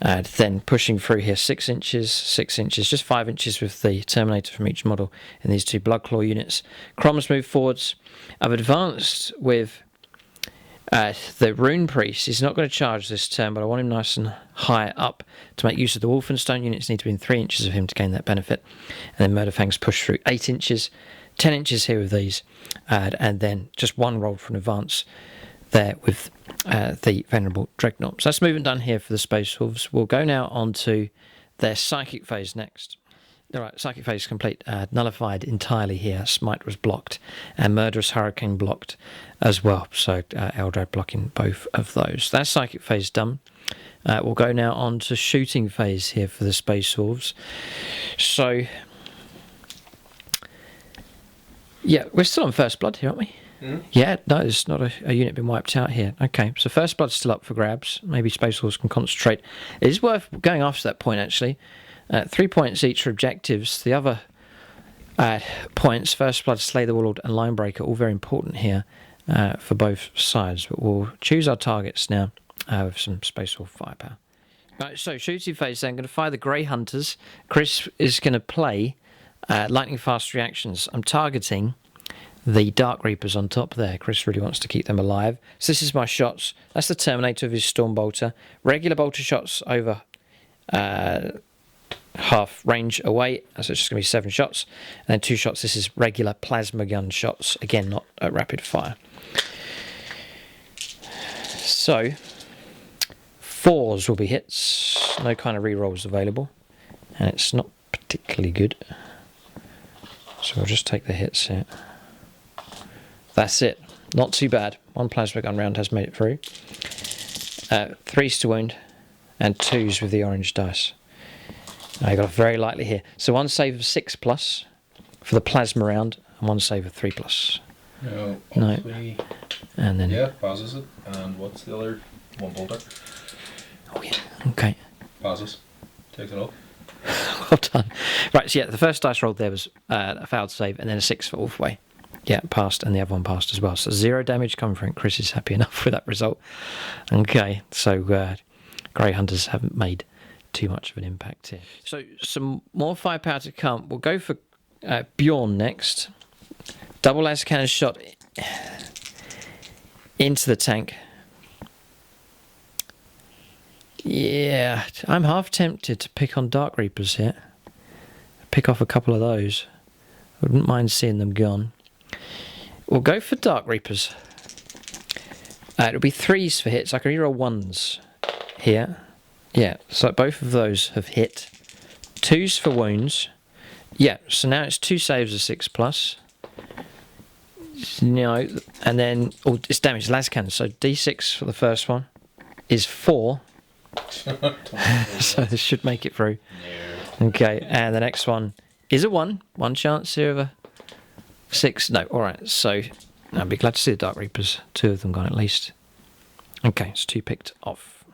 Then pushing through here 6 inches, 6 inches, just 5 inches with the Terminator from each model in these 2 Bloodclaw units. Crom's moved forwards. I've advanced with the Rune Priest. He's not going to charge this turn, but I want him nice and high up to make use of the Wolfenstone units. Need to be in 3 inches of him to gain that benefit. And then Murderfangs push through 8 inches, 10 inches here with these, and then just 1 roll for an advance there with the Venerable Dreadnought. So that's movement done here for the Space Wolves. We'll go now on to their Psychic phase next. Alright, Psychic phase complete. Nullified entirely here. Smite was blocked, and Murderous Hurricane blocked as well. So Eldar blocking both of those. That's Psychic phase done. We'll go now on to Shooting phase here for the Space Wolves. So, yeah, we're still on First Blood here, aren't we? Mm. Yeah, no, there's not a unit been wiped out here. Okay, so First Blood's still up for grabs. Maybe Space Wolves can concentrate. It is worth going after that point, actually. 3 points each for objectives. The other points, First Blood, Slay the Warlord, and Linebreaker, all very important here for both sides. But we'll choose our targets now with some Space Wolf firepower. Right, so shooting phase then. I'm going to fire the Grey Hunters. Chris is going to play lightning fast reactions. I'm targeting the Dark Reapers on top there. Chris really wants to keep them alive. So this is my shots. That's the Terminator with his Storm Bolter. Regular bolter shots over half range away. So it's just going to be 7 shots. And then 2 shots. This is regular plasma gun shots. Again, not at rapid fire. So 4s will be hits. No kind of rerolls available. And it's not particularly good. So we'll just take the hits here. That's it. Not too bad. 1 plasma gun round has made it through. 3s to wound. And 2s with the orange dice. I got very lightly here. So 1 save of 6+ for the plasma round. And 1 save of 3+. No. And then... Yeah, passes it. And what's the other? 1 bolter. Oh yeah, okay. Passes. Takes it off. Well done. Right, so yeah, the first dice rolled there was a failed save, and then a 6 for Ulfway. Yeah, passed, and the other one passed as well. So 0 damage coming from it. Chris is happy enough with that result. Okay, so Grey Hunters haven't made too much of an impact here. So some more firepower to come. We'll go for Bjorn next. Double las cannon shot into the tank. Yeah, I'm half tempted to pick on Dark Reapers here. Pick off a couple of those. Wouldn't mind seeing them gone. We'll go for Dark Reapers. It'll be 3s for hits. I can reroll 1s here. Yeah, so both of those have hit. 2s for wounds. Yeah, so now it's 2 saves of 6+. No, and then it's damage las cannon. So D6 for the first one is 4. So this should make it through. No. Okay, and the next one is a 1. 1 chance here of a 6. No, alright, so I'd be glad to see the Dark Reapers. 2 of them gone at least. Okay, it's 2 picked off.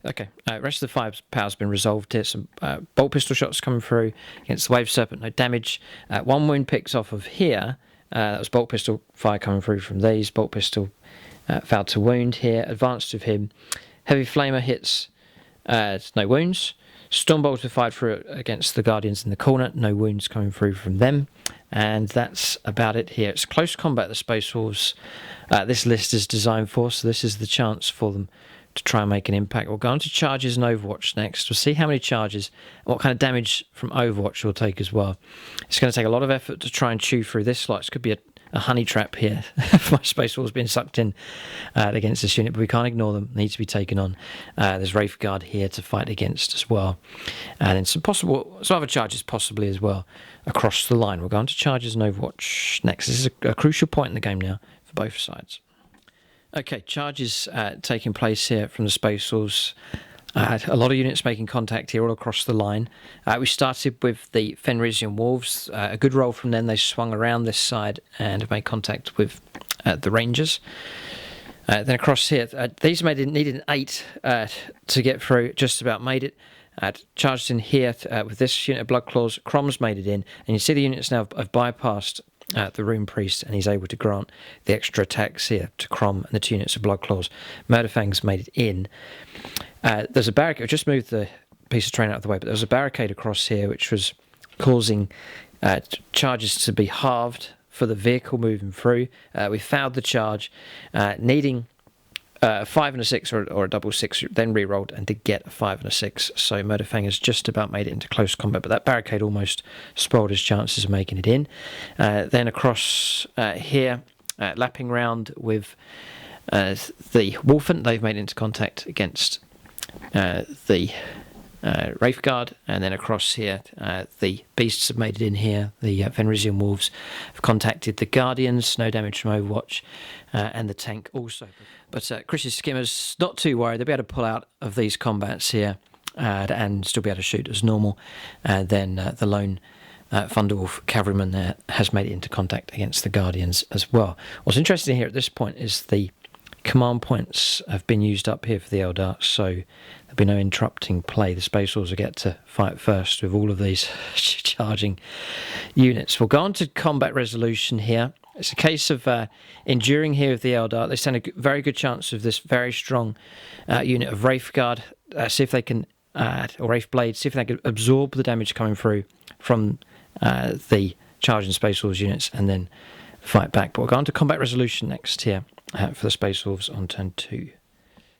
Okay, rest of the firepower's been resolved here. Some bolt pistol shots coming through against the Wave Serpent, no damage. 1 wound picked off of here. That was bolt pistol fire coming through from these. Bolt pistol failed to wound here. Advanced with him. Heavy Flamer hits, no wounds. Stormbolter fired through against the Guardians in the corner, no wounds coming through from them. And that's about it here. It's close combat the Space Wolves this list is designed for, so this is the chance for them to try and make an impact. We'll go on to charges and Overwatch next. We'll see how many charges, what kind of damage from Overwatch we'll take as well. It's going to take a lot of effort to try and chew through this slot. This could be a honey trap here for my Space Wolves being sucked in against this unit, but we can't ignore them. They need to be taken on. There's Wraith Guard here to fight against as well. And then some other charges possibly as well across the line. We'll go on to charges and Overwatch next. This is a crucial point in the game now for both sides. Okay, charges taking place here from the Space Wolves. A lot of units making contact here all across the line. We started with the Fenrisian Wolves. A good roll from them. They swung around this side and made contact with the Rangers. Then across here, these needed an 8 to get through. Just about made it. Charged in here with this unit of Blood Claws. Crom's made it in. And you see the units now have bypassed the Rune Priest, and he's able to grant the extra attacks here to Crom and the 2 units of Blood Claws. Murderfang's made it in. There's a barricade. I've just moved the piece of terrain out of the way, but there was a barricade across here which was causing charges to be halved for the vehicle moving through. We fouled the charge, needing a 5 and a 6 or a double 6, then re-rolled and did get a 5 and a 6. So Murderfang has just about made it into close combat, but that barricade almost spoiled his chances of making it in. Then across here, lapping round with the Wolfen, they've made into contact against the Wraith Guard, and then across here the Beasts have made it in here. The Fenrisian Wolves have contacted the Guardians, no damage from Overwatch, and the tank also. But Chris's Skimmers, not too worried, they'll be able to pull out of these combats here and still be able to shoot as normal. Then the lone Thunderwolf Cavalryman there has made it into contact against the Guardians as well. What's interesting here at this point is the command points have been used up here for the Eldar, so there'll be no interrupting play. The Space Wolves will get to fight first with all of these charging units. We'll go on to combat resolution here. It's a case of enduring here with the Eldar. They stand a very good chance of this very strong unit of Wraith Guard. See if they can, or Wraith Blade, see if they can absorb the damage coming through from the charging Space Wolves units and then fight back. But we'll go on to combat resolution next here for the Space Wolves on turn 2.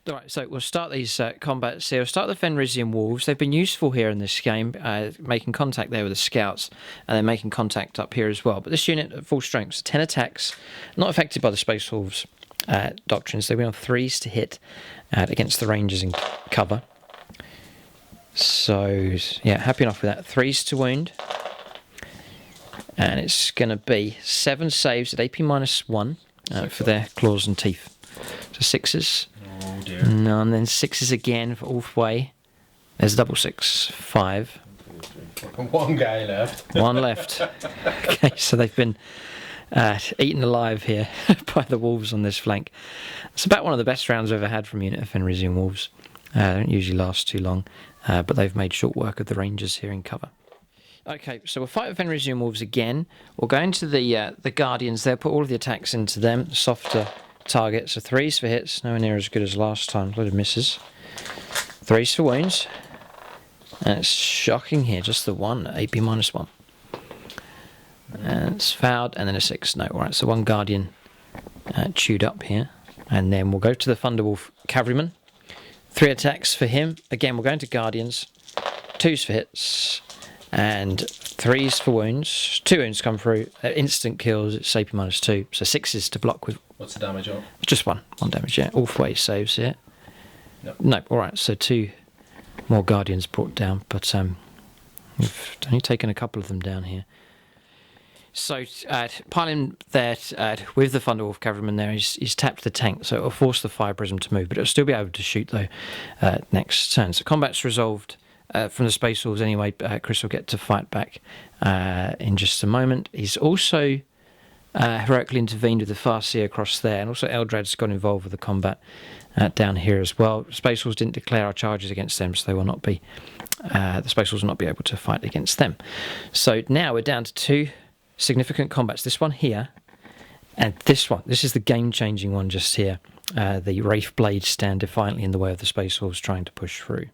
Alright, so we'll start these combats here. We'll start the Fenrisian Wolves. They've been useful here in this game, making contact there with the scouts, and then making contact up here as well. But this unit at full strength, so 10 attacks, not affected by the Space Wolves doctrines. They win on 3s to hit against the Rangers in cover. So, yeah, happy enough with that. 3s to wound. And it's going to be 7 saves at AP -1 for their claws and teeth. So 6s. Oh dear. No, and then 6s again for Ulfway. There's a double 6, 5. One guy left. One left. Okay, so they've been eaten alive here by the Wolves on this flank. It's about one of the best rounds I've ever had from a unit of Fenrisian Wolves. They don't usually last too long, but they've made short work of the Rangers here in cover. Okay, so we'll fight with Fenrisian Wolves again. We'll go into the Guardians there, put all of the attacks into them, softer targets. So 3s for hits, nowhere near as good as last time, a lot of misses. 3s for wounds. And it's shocking here, just the 1, AP -1. And it's fouled, and then a 6. No, alright, so 1 Guardian chewed up here. And then we'll go to the Thunderwolf Cavalryman. 3 attacks for him. Again, we'll go into Guardians. 2s for hits. And 3s for wounds. 2 wounds come through. Instant kills, it's AP -2. So 6s to block with. What's the damage on? Just 1 damage, yeah. Ulfway saves here. Nope. No, alright, so 2 more Guardians brought down, but we've only taken a couple of them down here. So piling there with the Thunderwolf Cavalryman there, he's tapped the tank, so it'll force the Fire Prism to move, but it'll still be able to shoot though next turn. So combat's resolved from the Space Wolves anyway. Chris will get to fight back in just a moment. He's also heroically intervened with the Farseer across there, and also Eldrad's got involved with the combat down here as well. Space Wolves didn't declare our charges against them, so they will not be the Space Wolves will not be able to fight against them. So now we're down to 2 significant combats. This one here, and this one. This is the game-changing one just here. The Wraith Blades stand defiantly in the way of the Space Wolves trying to push through.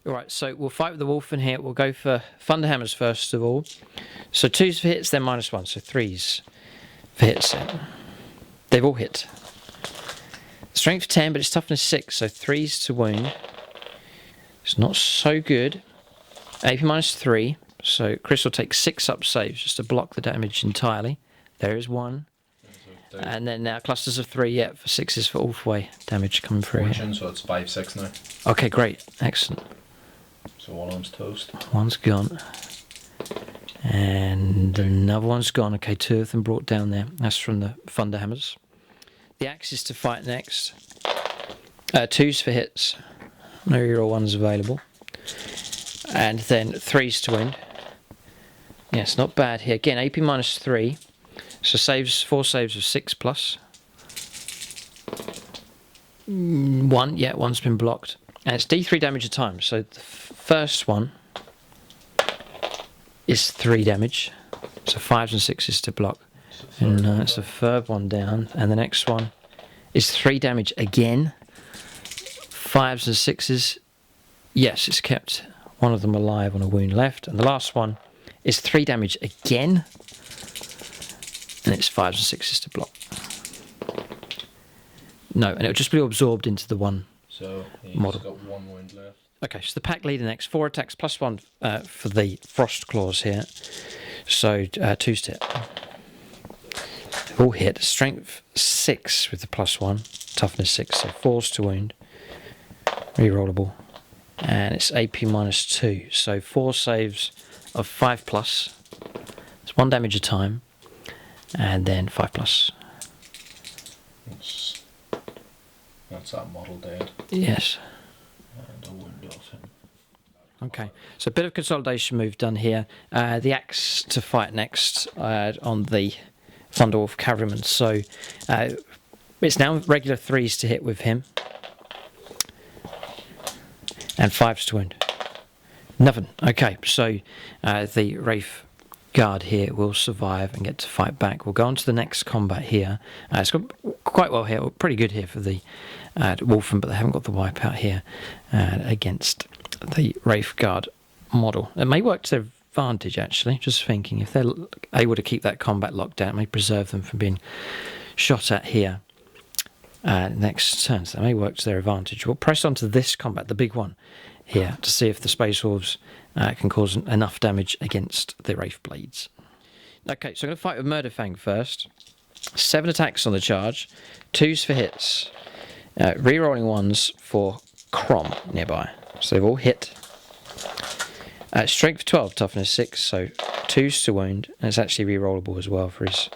Alright, so we'll fight with the Wolf in here. We'll go for Thunderhammers first of all. So 2s for hits, then -1, so 3s for hits. They've all hit. Strength 10, but it's toughness 6, so 3s to wound. It's not so good. AP -3. So Chris will take 6 up saves just to block the damage entirely. There is 1. And then now clusters of 3, yeah, for 6s for Ulfway damage coming through here. So it's 5-6 now. Okay, great. Excellent. So one arm's toast. One's gone. And another one's gone. Okay, 2 of them brought down there. That's from the Thunderhammers. The Axes to fight next. 2s for hits. No reroll ones available. And then 3s to wound. Yes, not bad here. Again, AP -3. So saves, 4 saves of 6+. 1, yeah, 1's been blocked. And it's D3 damage a time. So the first one is 3 damage. So 5s and 6s to block. And it's the third one down. And the next one is 3 damage again. 5s and 6s. Yes, it's kept one of them alive on a wound left. And the last one is 3 damage again. And it's 5s and 6s to block. No, and it'll just be absorbed into the one So he's model. got 1 wound left. Okay, so the pack leader next. 4 attacks +1 for the Frost Claws here. So 2s to hit. All hit. Strength 6 with the +1. Toughness 6, so 4s to wound. Rerollable. And it's AP -2. So 4 saves of 5+. It's 1 damage a time. And then 5+. That's that model dead. Yes. And a wound off him. Okay, so a bit of consolidation move done here. The axe to fight next on the Thunderwolf Cavalryman. So it's now regular 3s to hit with him. And 5s to wound. Nothing. Okay, so the Wraith Guard here will survive and get to fight back. We'll go on to the next combat here. It's got quite well here, pretty good here for the Wolfen, but they haven't got the wipeout here against the Wraith Guard model. It may work to their advantage, actually. Just thinking, if they're able to keep that combat locked down, it may preserve them from being shot at here next turn. So that may work to their advantage. We'll press on to this combat, the big one here, to see if the Space Wolves can cause enough damage against the Wraith Blades. Okay, so I'm going to fight with Murderfang first. 7 attacks on the charge, 2s for hits, re-rolling 1s for Crom nearby. So they've all hit. Strength 12, toughness 6, so 2s to wound, and it's actually re-rollable as well for his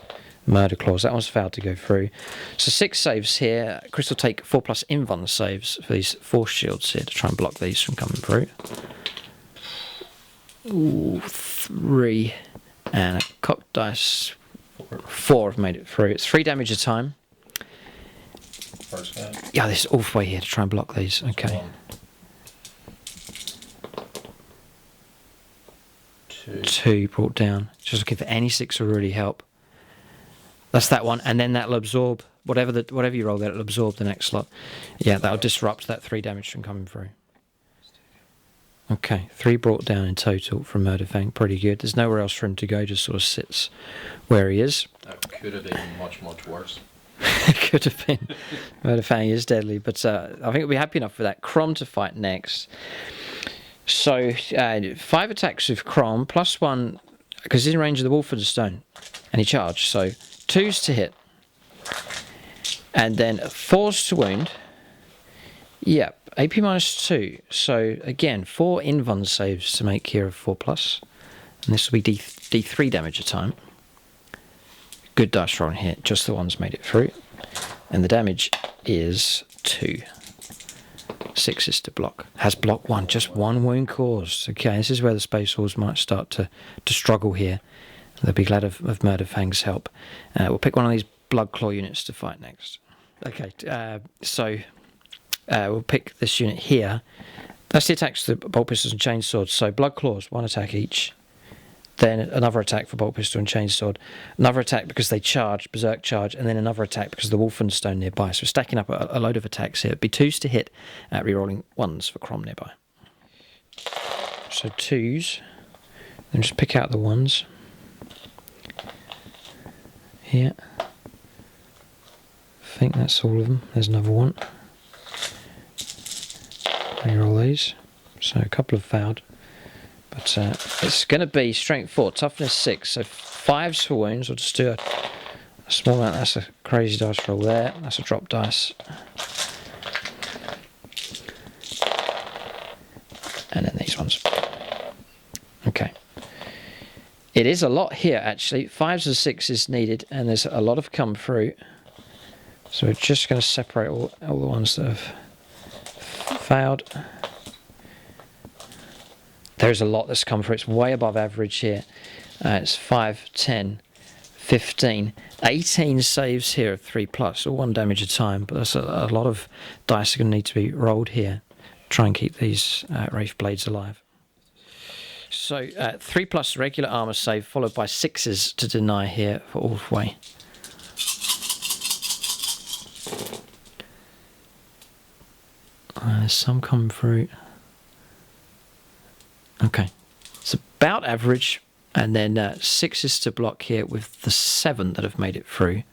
Murder Claws. That one's failed to go through. So 6 saves here. Chris will take 4+ invuln saves for these force shields here to try and block these from coming through. Ooh, 3. And a cocked dice. 4 have made it through. It's 3 damage a time. First guy. Yeah, this is all the way here to try and block these. Okay. 1, 2. 2 brought down. Just looking for any 6 will really help. That's that one, and then that'll absorb whatever you roll there. It'll absorb the next slot. Yeah, that'll disrupt that 3 damage from coming through. Okay, 3 brought down in total from Murderfang. Pretty good. There's nowhere else for him to go. Just sort of sits where he is. That could have been much worse. Could have been. Murderfang is deadly, but I think we'll be happy enough for that. Crom to fight next. So 5 attacks with Crom, +1 because he's in range of the Wolfenstone, and he charged. So 2s to hit, and then 4s to wound. Yep, AP -2. So again, 4 invuln saves to make here of 4+, and this will be D3 damage a time. Good dice roll here, just the ones made it through, and the damage is 2. 6 is to block. Has block 1, just 1 wound caused. Okay, this is where the Space Wolves might start to struggle here. They'll be glad of Murderfang's help. We'll pick one of these Blood Claw units to fight next. Okay, so we'll pick this unit here. That's the attacks to the bolt pistols and chainswords. So Blood Claws, 1 attack each. Then another attack for bolt pistol and chainsword. Another attack because they charge, berserk charge, and then another attack because of the Wolfenstone nearby. So we're stacking up a load of attacks here. It'd be 2s to hit, re-rolling 1s for Crom nearby. So 2s. Then just pick out the 1s. Here. I think that's all of them. There's another one. Re-roll these. So a couple have failed. But it's going to be strength 4, toughness 6. So 5s for wounds. We'll just do a small amount. That's a crazy dice roll there. That's a drop dice. And then these ones. Okay. It is a lot here, actually. 5s and 6s needed, and there's a lot have come through. So we're just going to separate all the ones that have failed. There's a lot that's come through. It's way above average here. It's 5, 10, 15, 18 saves here of 3+, or 1 damage a time. But that's a lot of dice are going to need to be rolled here. Try and keep these Wraith Blades alive. So 3+ regular armor save, followed by 6s to deny here for all the way. Some come through. Okay, it's about average, and then 6s to block here with the 7 that have made it through.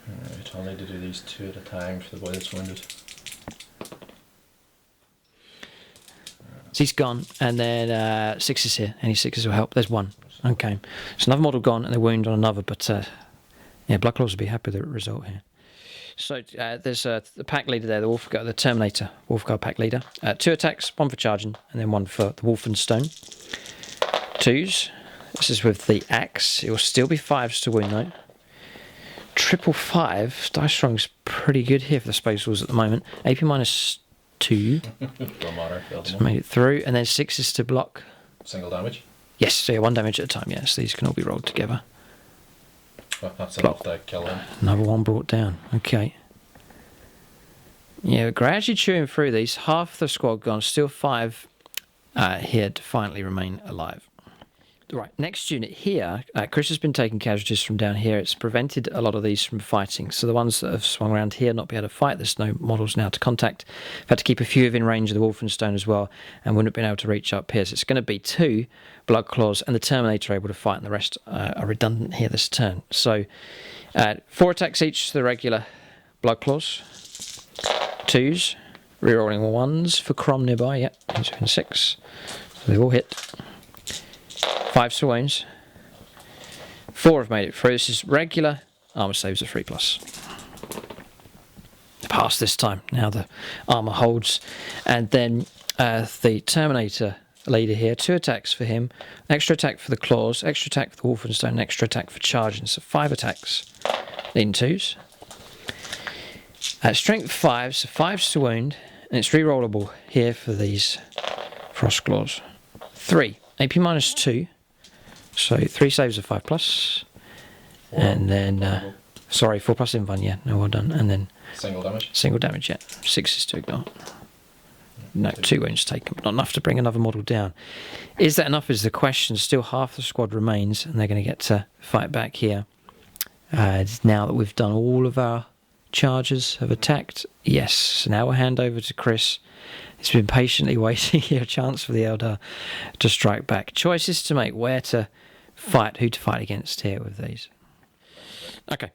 Alright, I'll need to do these 2 at a time for the boy that's wounded. So he's gone, and then 6s here. Any 6s will help. There's 1. Okay, so another model gone, and a wound on another, but yeah, Blood Claws will be happy with the result here. So there's the pack leader there, the Terminator Wolfguard pack leader. 2 attacks, 1 for charging, and then 1 for the Wolfenstone. 2s. This is with the axe. It will still be 5s to wound though. 555. Dice rolling's pretty good here for the Space Wolves at the moment. AP -2. Just made it through, and then 6s to block. Single damage? Yes, so yeah, 1 damage at a time. Yes, these can all be rolled together. Well, that's enough to kill him. Another one brought down. Okay. Yeah, gradually chewing through these. Half the squad gone. Still 5 here to finally remain alive. Right, next unit here, Chris has been taking casualties from down here. It's prevented a lot of these from fighting. So the ones that have swung around here not be able to fight. There's no models now to contact. I've had to keep a few within range of the Wolfenstone as well, and wouldn't have been able to reach up here. So it's going to be 2 Blood Claws and the Terminator able to fight, and the rest are redundant here this turn. So 4 attacks each to the regular Blood Claws, 2s, rerolling 1s for Crom nearby. Yep, he's in 6. So they've all hit. 5 for wounds. 4 have made it through. This is regular. Armour saves are 3+. Pass this time. Now the armour holds. And then the Terminator leader here, 2 attacks for him, extra attack for the claws, extra attack for the Wolfenstone, extra attack for charging. So 5 attacks in 2s. Strength 5, so 5's to wound, and it's rerollable here for these Frost Claws. 3, AP -2. So 3 saves are 5+, and then 4+ in one, yeah, no, well done, and then single damage, yeah, 6 is to ignore. No, 2 wounds taken, but not enough to bring another model down. Is that enough is the question. Still half the squad remains, and they're going to get to fight back here. Now that we've done all of our charges have attacked, yes, so now we'll hand over to Chris. He's been patiently waiting here, a chance for the Eldar to strike back. Choices to make, where to fight, who to fight against here with these. Okay,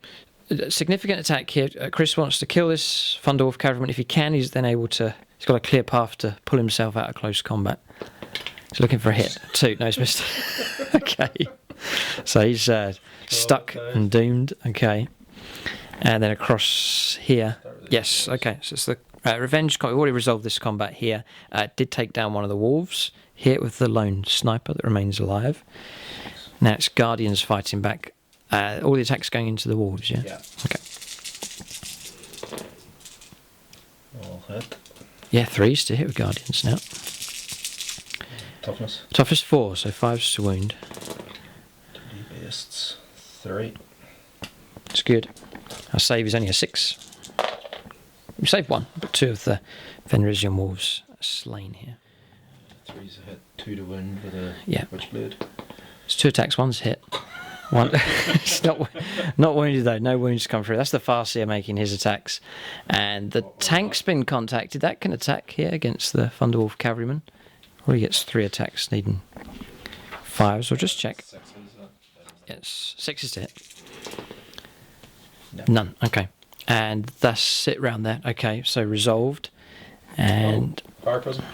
significant attack here. Chris wants to kill this Thunderwolf cavalryman. If he can, he's then able to, he's got a clear path to pull himself out of close combat. He's looking for a hit. 2, no, he's missed. Okay, so he's stuck and doomed. Okay, and then across here, yes, okay, so it's the Revenge. We've already resolved this combat here. Did take down one of the wolves. Hit with the lone sniper that remains alive. Now it's Guardians fighting back. All the attacks going into the wolves, yeah? Yeah. Okay. All hit. Yeah, 3s to hit with Guardians now. Toughness. Toughness 4, so 5s to wound. 2D beasts. 3. It's good. Our save is only a 6. We saved 1, but 2 of the Fenrisian wolves are slain here. 3's a hit, 2 to wound with a Witchblade. It's 2 attacks, 1's hit. 1. It's not wounded though, no wounds come through. That's the Farseer making his attacks. And the tank's been contacted. That can attack here against the Thunderwolf cavalryman. Or he gets 3 attacks, needing 5s. We'll just check. 6 Yes, 6 is to hit. No. None, okay. And that's it round there. Okay, so resolved. And Fire Prism.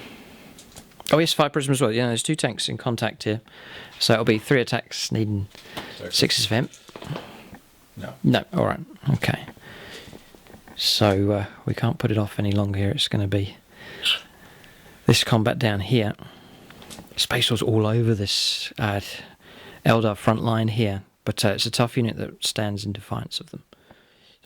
oh yes, 5 prism as well. Yeah, there's 2 tanks in contact here. So it'll be 3 attacks needing 6s for him. No. No, alright, okay. So we can't put it off any longer here. It's going to be this combat down here. Space Wars all over this Eldar front line here. But it's a tough unit that stands in defiance of them.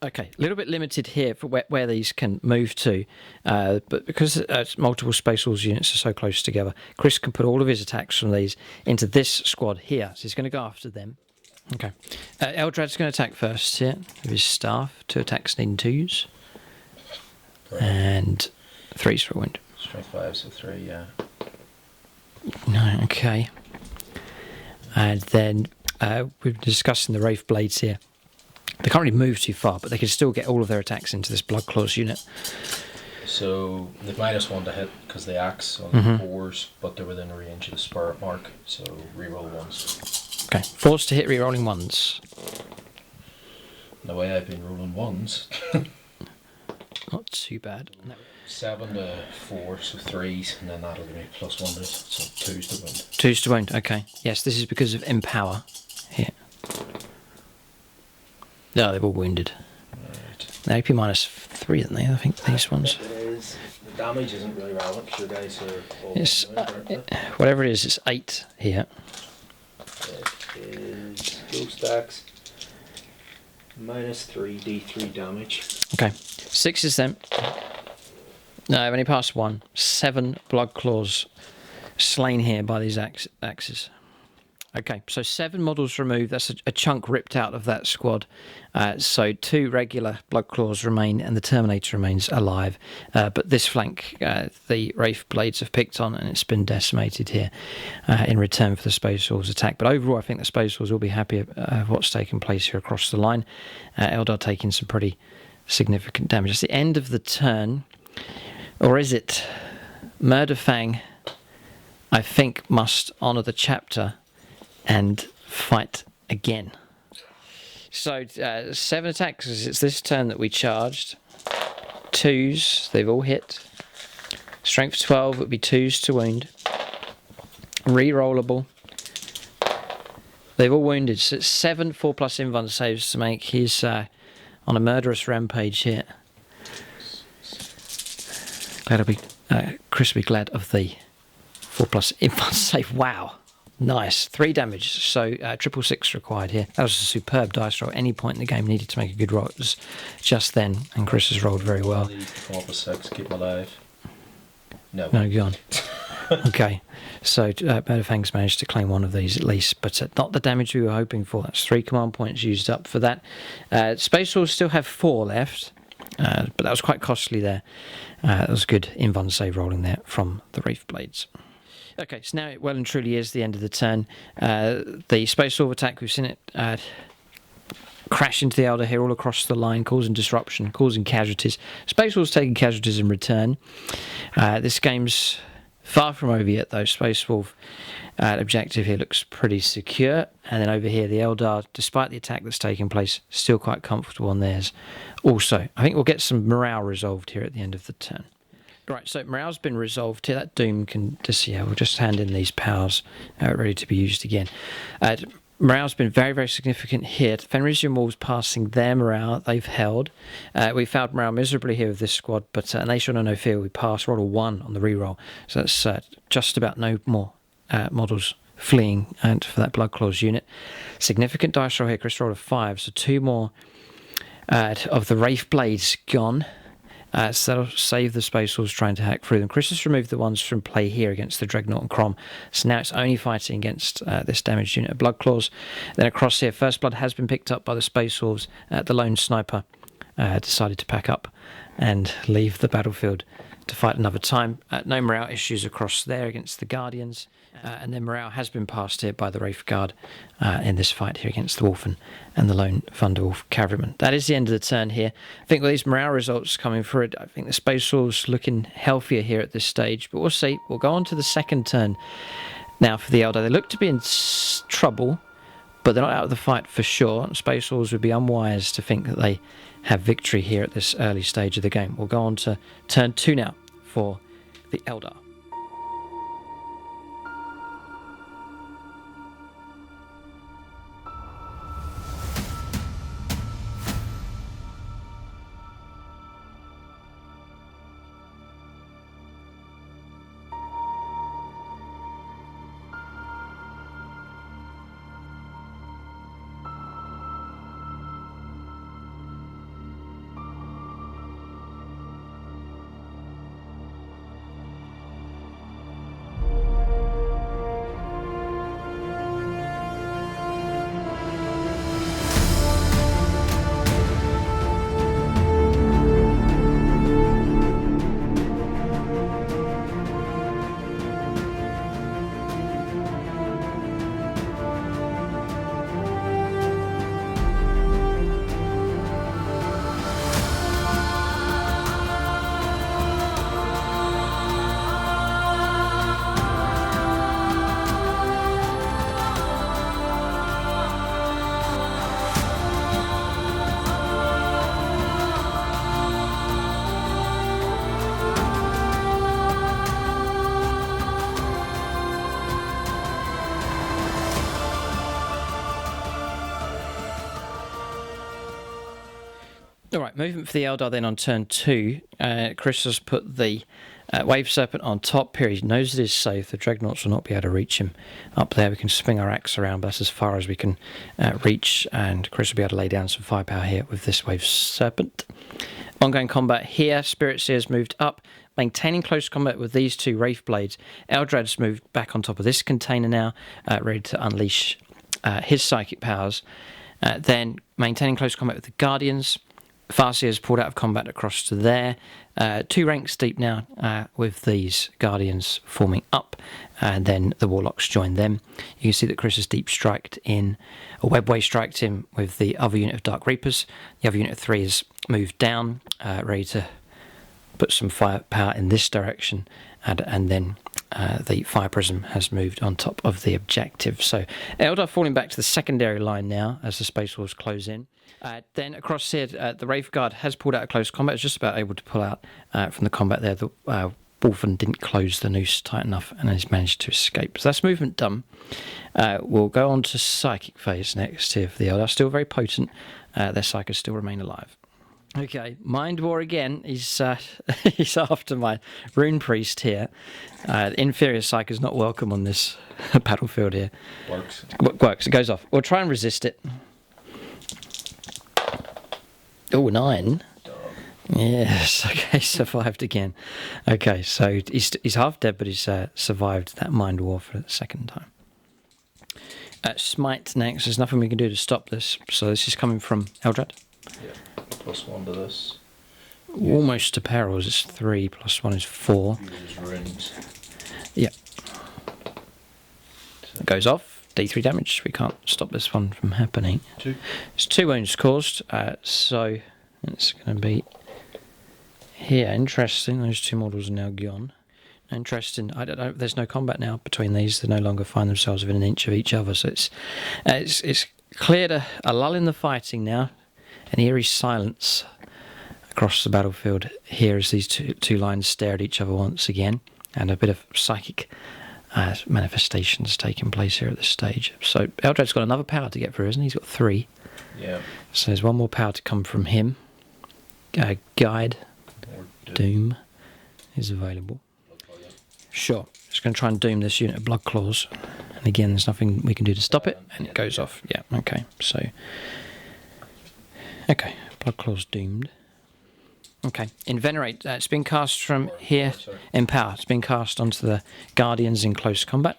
Okay, a little bit limited here for where these can move to, but because multiple Space Wars units are so close together, Chris can put all of his attacks from these into this squad here. So he's going to go after them. Okay, Eldrad's going to attack first here with his staff. 2 attacks needing 2s. Correct. And 3s for a wound. Strength 5, so 3, yeah. No, okay. And then we're discussing the Wraith Blades here. They can't really move too far, but they can still get all of their attacks into this Blood Claws unit. So they've -1 to hit because they axe on 4s, but they're within range of the spirit mark, so reroll 1s. Okay, 4s to hit, rerolling 1s. The way I've been rolling 1s. Not too bad. No. 7 to 4, so 3s, and then that'll give me +1 to it, so 2s to wound. 2s to wound, okay. Yes, this is because of Empower here. No, they're all wounded. Right. They're AP -3, aren't they? I think these ones. It is. The damage isn't really relevant because your guys are all It's, wounded, aren't they? whatever it is, it's 8 here. It is Ghost Axe. -3 D3 damage. Okay, 6 is them. No, I've only passed 1. 7 Blood Claws slain here by these axes. Okay, so 7 models removed. That's a chunk ripped out of that squad. So 2 regular Bloodclaws remain, and the Terminator remains alive. But this flank, the Wraith Blades have picked on, and it's been decimated here in return for the Space Wolves attack. But overall, I think the Space Wolves will be happy of what's taken place here across the line. Eldar taking some pretty significant damage. It's the end of the turn. Or is it? Murderfang, I think, must honour the chapter and fight again. So 7 attacks. It's this turn that we charged. 2s, they've all hit. Strength 12 would be 2s to wound. Rerollable. They've all wounded. So it's 7 4+ invuln saves to make. He's on a murderous rampage here. Chris will be glad of the 4+ invuln save. Wow. Nice. 3 damage, so 666 required here. That was a superb dice roll. Any point in the game needed to make a good roll. It was just then, and Chris has rolled very well. I need to come up with 6, keep him alive. No, go on. Okay, so Murderfang's managed to claim one of these at least, but not the damage we were hoping for. That's 3 command points used up for that. Space Wolves still have 4 left, but that was quite costly there. That was good invuln save rolling there from the Wraith Blades. Okay, so now it well and truly is the end of the turn. The Space Wolf attack, we've seen it crash into the Eldar here all across the line, causing disruption, causing casualties. Space Wolves taking casualties in return. This game's far from over yet, though. Space Wolf objective here looks pretty secure. And then over here, the Eldar, despite the attack that's taking place, still quite comfortable on theirs. Also, I think we'll get some morale resolved here at the end of the turn. Right, so morale's been resolved here. That Doom can just, we'll just hand in these powers ready to be used again. Morale's been very, very significant here. Fenrisian Wolves passing their morale, they've held. We failed morale miserably here with this squad, but Nation on No Fear, we passed, roll a 1 on the reroll. So that's just about no more models fleeing and for that Bloodclaws unit. Significant dice roll here, Chris rolled a 5, so 2 more of the Wraith Blades gone. So that'll save the Space Wolves trying to hack through them. Chris has removed the ones from play here against the Dreadnought and Crom. So now it's only fighting against this damaged unit of Bloodclaws. Then across here, First Blood has been picked up by the Space Wolves. The lone sniper decided to pack up and leave the battlefield to fight another time. No morale issues across there against the Guardians. And then morale has been passed here by the Wraith Guard in this fight here against the Wolfen and the lone Thunderwolf Cavalryman. That is the end of the turn here. I think with these morale results coming through, I think the Space Wolves looking healthier here at this stage. But we'll see. We'll go on to the second turn now for the Eldar. They look to be in trouble, but they're not out of the fight for sure. Space Wolves would be unwise to think that they have victory here at this early stage of the game. We'll go on to turn 2 now for the Eldar. Alright, movement for the Eldar then on turn 2. Chris has put the Wave Serpent on top here. He knows it is safe. The Dreadnoughts will not be able to reach him up there. We can swing our axe around, but that's as far as we can reach. And Chris will be able to lay down some firepower here with this Wave Serpent. Ongoing combat here. Spirit Seer's moved up, maintaining close combat with these two Wraith Blades. Eldrad's moved back on top of this container now, ready to unleash his psychic powers. Then maintaining close combat with the Guardians. Farseer's pulled out of combat across to there. 2 ranks deep now with these Guardians forming up, and then the Warlocks join them. You can see that Chris has deep striked in, or webway striked him with the other unit of Dark Reapers. The other unit of 3 is moved down, ready to put some firepower in this direction, and then the Fire Prism has moved on top of the objective. So Eldar falling back to the secondary line now as the Space Wolves close in. Then across here, the Wraith Guard has pulled out of close combat. It's just about able to pull out from the combat there. The Wolfen didn't close the noose tight enough and has managed to escape. So that's movement done. We'll go on to Psychic phase next here for the Eldar. Still very potent. Their Psychers still remain alive. Okay, Mind War again. He's after my Rune Priest here. Inferior Psych is not welcome on this battlefield here. Works. It goes off. We'll try and resist it. Oh, 9. Dog. Yes. Okay, survived again. Okay, so he's half dead, but he's survived that Mind War for the second time. Smite next. There's nothing we can do to stop this. So this is coming from Eldrad. Yeah. +1 to this. Almost to perils. It's 3 + 1 is 4. Uses runes. Yeah. It goes off. D3 damage. We can't stop this one from happening. 2. It's 2 wounds caused. So it's going to be here. Interesting. Those 2 models are now gone. Interesting. I don't know. There's no combat now between these. They no longer find themselves within an inch of each other. So it's cleared a lull in the fighting now. An eerie silence across the battlefield here as these two lines stare at each other once again, and a bit of psychic manifestations taking place here at this stage. So Eldrad's got another power to get through, isn't he? He's got 3. Yeah. So there's one more power to come from him. Guide. Or Doom is available. Sure. Just going to try and doom this unit of Blood Claws. And again, there's nothing we can do to stop it, and it goes off. Yeah, okay. So... Okay, Blood Claw's doomed. Okay, Invenerate. It's been cast from here. Empower. It's been cast onto the Guardians in close combat.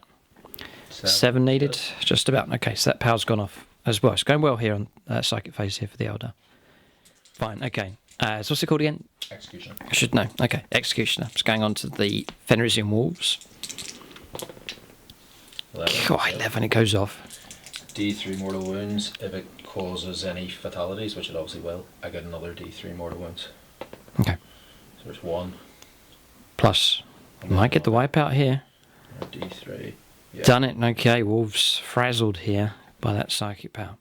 7 needed. Just about. Okay, so that power's gone off as well. It's going well here on Psychic phase here for the Eldar. Fine, okay. So what's it called again? Executioner. I should know. Okay, Executioner. It's going on to the Fenrisian Wolves. 11, it goes off. D3 mortal wounds. If it causes any fatalities, which it obviously will, I get another D3 mortal wounds. Okay. So there's 1. Plus, might get the wipeout here. D3. Yeah. Done it. Okay, Wolves frazzled here by that psychic power.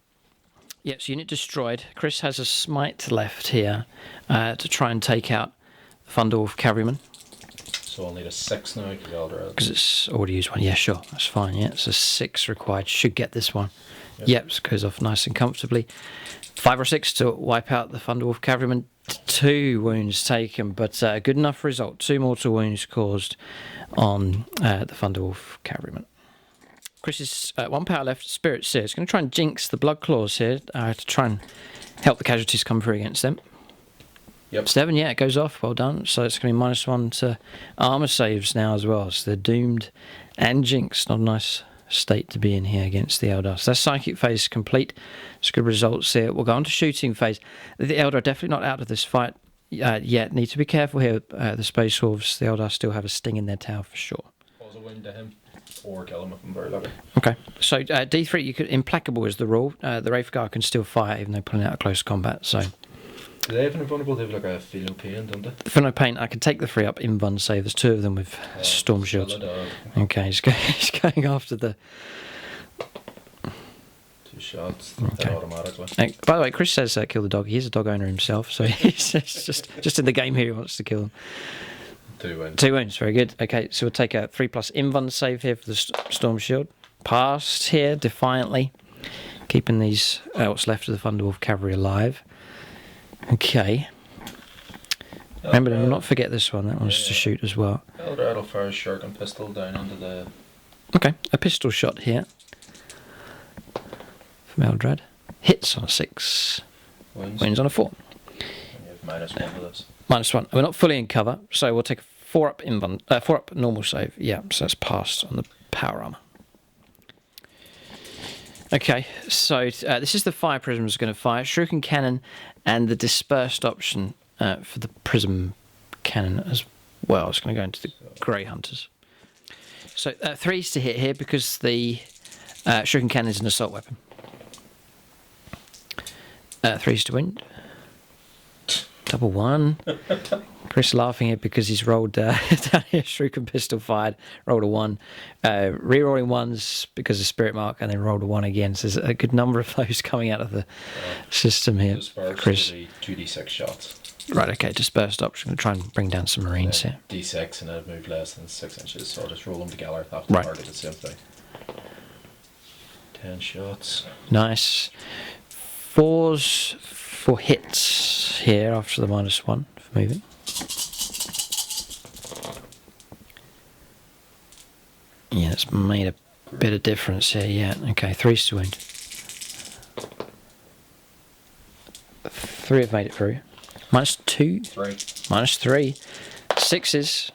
Yes, unit destroyed. Chris has a smite left here to try and take out the Thunderwolf Cavalryman. So I'll need a 6 now because it's already used one. Yeah, sure, that's fine. Yeah, it's a 6 required. Should get this one. Yep. Yep, so it goes off nice and comfortably. 5 or 6 to wipe out the Thunderwolf Cavalryman. 2 wounds taken, but good enough result. 2 mortal wounds caused on the Thunderwolf Cavalryman. Chris is 1 power left. Spirit Seer. It's going to try and jinx the Blood Claws here to try and help the casualties come through against them. Yep. 7, yeah, it goes off. Well done. So it's going to be -1 to armor saves now as well. So they're doomed and jinxed. Not a nice state to be in here against the Eldar. So that's Psychic phase complete. It's good results here. We'll go on to Shooting phase. The Eldar are definitely not out of this fight yet. Need to be careful here. The Space Wolves, the Eldar still have a sting in their tail for sure. Cause a wound to him, or kill him if I'm very lucky. Okay. So D3, you could Implacable is the rule. The Wraith Guard can still fire even though pulling out of close combat. So. Do they have an invulnerable? They have like a Philo Pain, don't they? Philo Pain, I can take the 3 up Invuln save. There's 2 of them with Storm Shields. Okay, he's going after the... 2 shots, okay. Automatically. By the way, Chris says kill the dog. He's a dog owner himself, so he's just in the game here he wants to kill him. 2 wounds. 2 wounds, very good. Okay, so we'll take a 3+ Invuln save here for the Storm Shield. Passed here, defiantly. Keeping these, what's left of the Thunderwolf Cavalry alive. Okay. Remember to not forget this one. That one's to shoot as well. Eldar will fire a shuriken pistol down into the... Okay, a pistol shot here from Eldrad. Hits on a 6. Wounds Wins on a 4. And you have -1 to this. -1. We're not fully in cover, so we'll take a 4 up normal save. Yeah, so it's passed on the power armor. Okay, so this is the fire prism's going to fire. Shuriken cannon and the dispersed option for the prism cannon as well. It's going to go into the grey hunters. So 3s to hit here because the Shuriken cannon is an assault weapon. 3s to win. Double 1. Chris laughing here because he's rolled down here. Shuriken pistol fired, rolled a 1. Rerolling 1s because of Spirit Mark, and then rolled a 1 again. So there's a good number of those coming out of the system here. Chris. 2d6 shots. Right, okay, dispersed option. Going to try and bring down some Marines here. D6 and I've moved less than 6 inches, so I'll just roll them together. Have Right. target the same thing. 10 shots. Nice. 4s for hits here after the -1 for moving. Yeah, it's made a bit of difference here, yeah. Okay, 3s to wound. 3 have made it through. -2. 3. -3. 6s.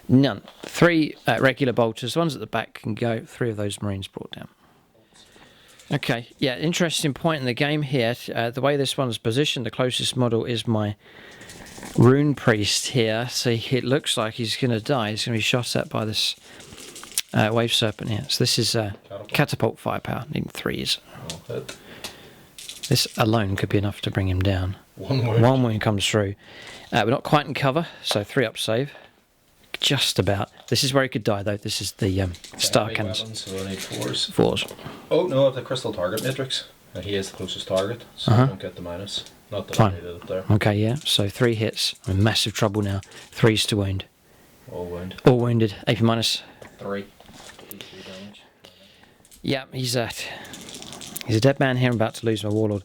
None. 3 regular bolters. The ones at the back can go. 3 of those Marines brought down. Okay, yeah, interesting point in the game here. The way this one's positioned, the closest model is my Rune Priest here. So it looks like he's going to die. He's going to be shot at by this Wave Serpent here. So this is catapult firepower, needing 3s. Oh, hit. This alone could be enough to bring him down. 1 wound. 1 wound comes through. We're not quite in cover, so 3 up save. Just about. This is where he could die, though. This is the star cannons. Weapons, so I need 4s. 4s. Oh no, I have the crystal target matrix. And he is the closest target, so I don't get the minus. Not that Fine. I needed it there. Okay, yeah. So 3 hits. I'm in massive trouble now. 3s to wound. All wound. All wounded. AP minus. 3. D3 damage. Yeah, he's a dead man here. I'm about to lose my warlord.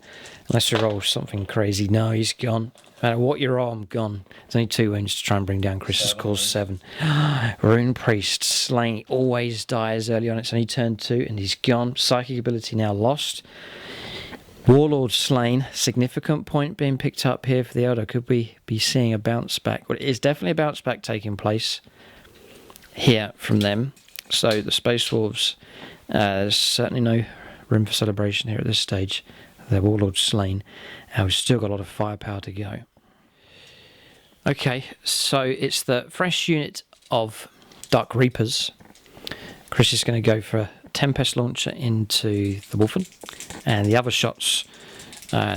Unless we roll something crazy. No, he's gone. No matter what you roll, I'm gone. There's only 2 wounds to try and bring down Chris's cause 7. Rune Priest slain. He always dies early on. It's only turn 2 and he's gone. Psychic ability now lost. Warlord slain. Significant point being picked up here for the Eldar. Could we be seeing a bounce back? Well, it is definitely a bounce back taking place here from them. So the Space Wolves, there's certainly no room for celebration here at this stage. Their Warlord slain. We've still got a lot of firepower to go. Okay, so it's the fresh unit of Dark Reapers. Chris is going to go for a Tempest launcher into the Wolfen, and the other shots,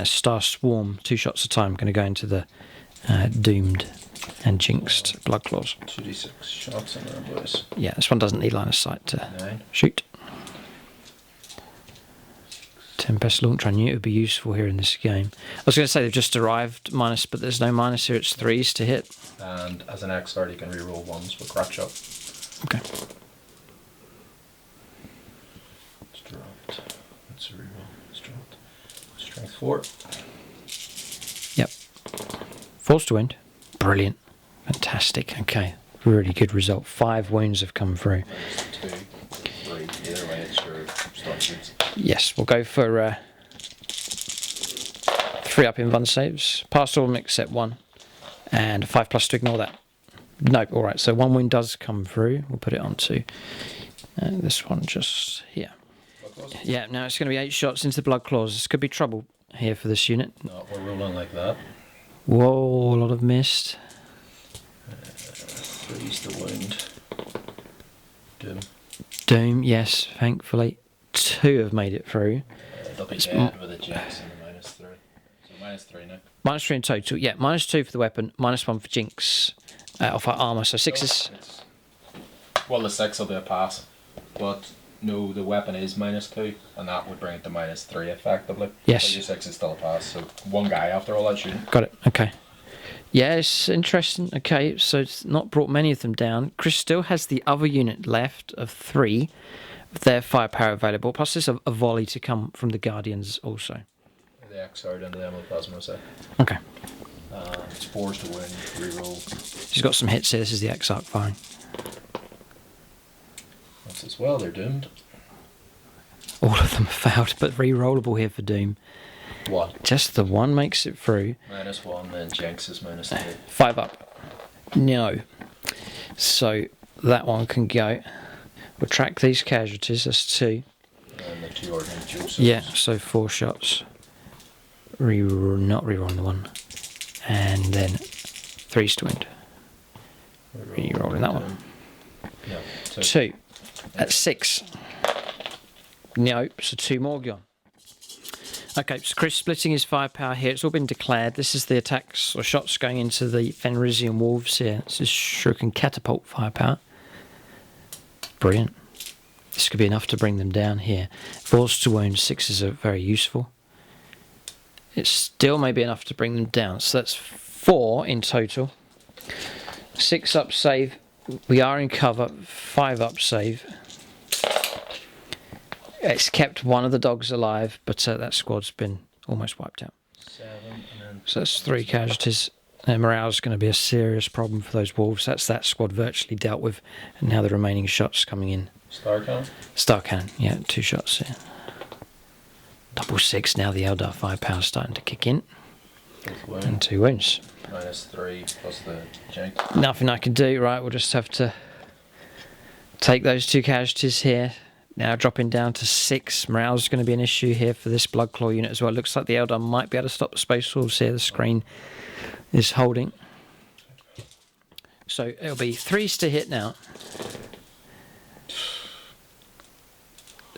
Star Swarm, 2 shots a time, going to go into the Doomed and Jinxed Blood Claws. 2d6 shots in there, boys. Yeah, this one doesn't need line of sight to 9. shoot. Tempest launcher, I knew it would be useful here in this game. I was going to say they've just arrived minus, but there's no minus here, it's 3s to hit. And as an XR, you can reroll 1s with crack shot. Okay. It's dropped. Let's reroll. It's dropped. Strength 4. Yep. 4s to wound. Brilliant. Fantastic. Okay. Really good result. 5 wounds have come through. -2, 3. Either way, it's your start shoots. Yes, we'll go for 3 up in Vun saves. Passed all of them except 1. And 5+ to ignore that. Nope, alright, so 1 wound does come through. We'll put it onto this one just here. Yeah, now it's going to be 8 shots into the Blood Claws. This could be trouble here for this unit. No, we're rolling like that. Whoa, a lot of mist. 3's the wound. Doom. Doom, yes, thankfully. 2 have made it through. They'll be dead with a Jinx and a -3. So -3 now. -3 in total, yeah. -2 for the weapon, -1 for Jinx off our armour, so 6s. Well, the 6 will be a pass. But no, the weapon is -2, and that would bring it to -3 effectively. Yes. So your 6 is still a pass, so 1 guy after all that shooting. Got it, okay. Yeah, it's interesting. Okay, so it's not brought many of them down. Chris still has the other unit left of 3 with their firepower available. Plus there's a volley to come from the Guardians also. The XR into them with plasma set. Okay. It's 4s to win, reroll. He's got some hits here. This is the X-Arc firing. That's as well, they're doomed. All of them failed, but re-rollable here for Doom. 1. Just the 1 makes it through. -1, then Jinx is -3. 5 up. No. So that one can go. We'll track these casualties. That's 2. And the 2 ordinary juices. Yeah, so 4 shots. Not rerolling the 1. And then 3's to wind. Rerolling that one. Yeah, 2. At 6. No, so 2 more gone. Okay, so Chris splitting his firepower here. It's all been declared. This is the attacks or shots going into the Fenrisian Wolves here. This is Shuriken Catapult firepower. Brilliant. This could be enough to bring them down here. 4s to wound, 6s are very useful. It still may be enough to bring them down. So that's 4 in total. 6 up save. We are in cover. 5 up save. It's kept one of the dogs alive, but that squad's been almost wiped out. 7, and then So that's 3 casualties. And morale's going to be a serious problem for those wolves. That's that squad virtually dealt with. And now the remaining shots coming in. Star Cannon. Star Cannon, yeah, 2 shots here. Double 6 now. The Eldar firepower's starting to kick in. And 2 wounds. -3 plus the Jinx. Nothing I can do, right? We'll just have to take those 2 casualties here. Now dropping down to 6. Morale's going to be an issue here for this Bloodclaw unit as well. It looks like the Eldar might be able to stop the Space Wolves here. The screen is holding. So it'll be 3s to hit now.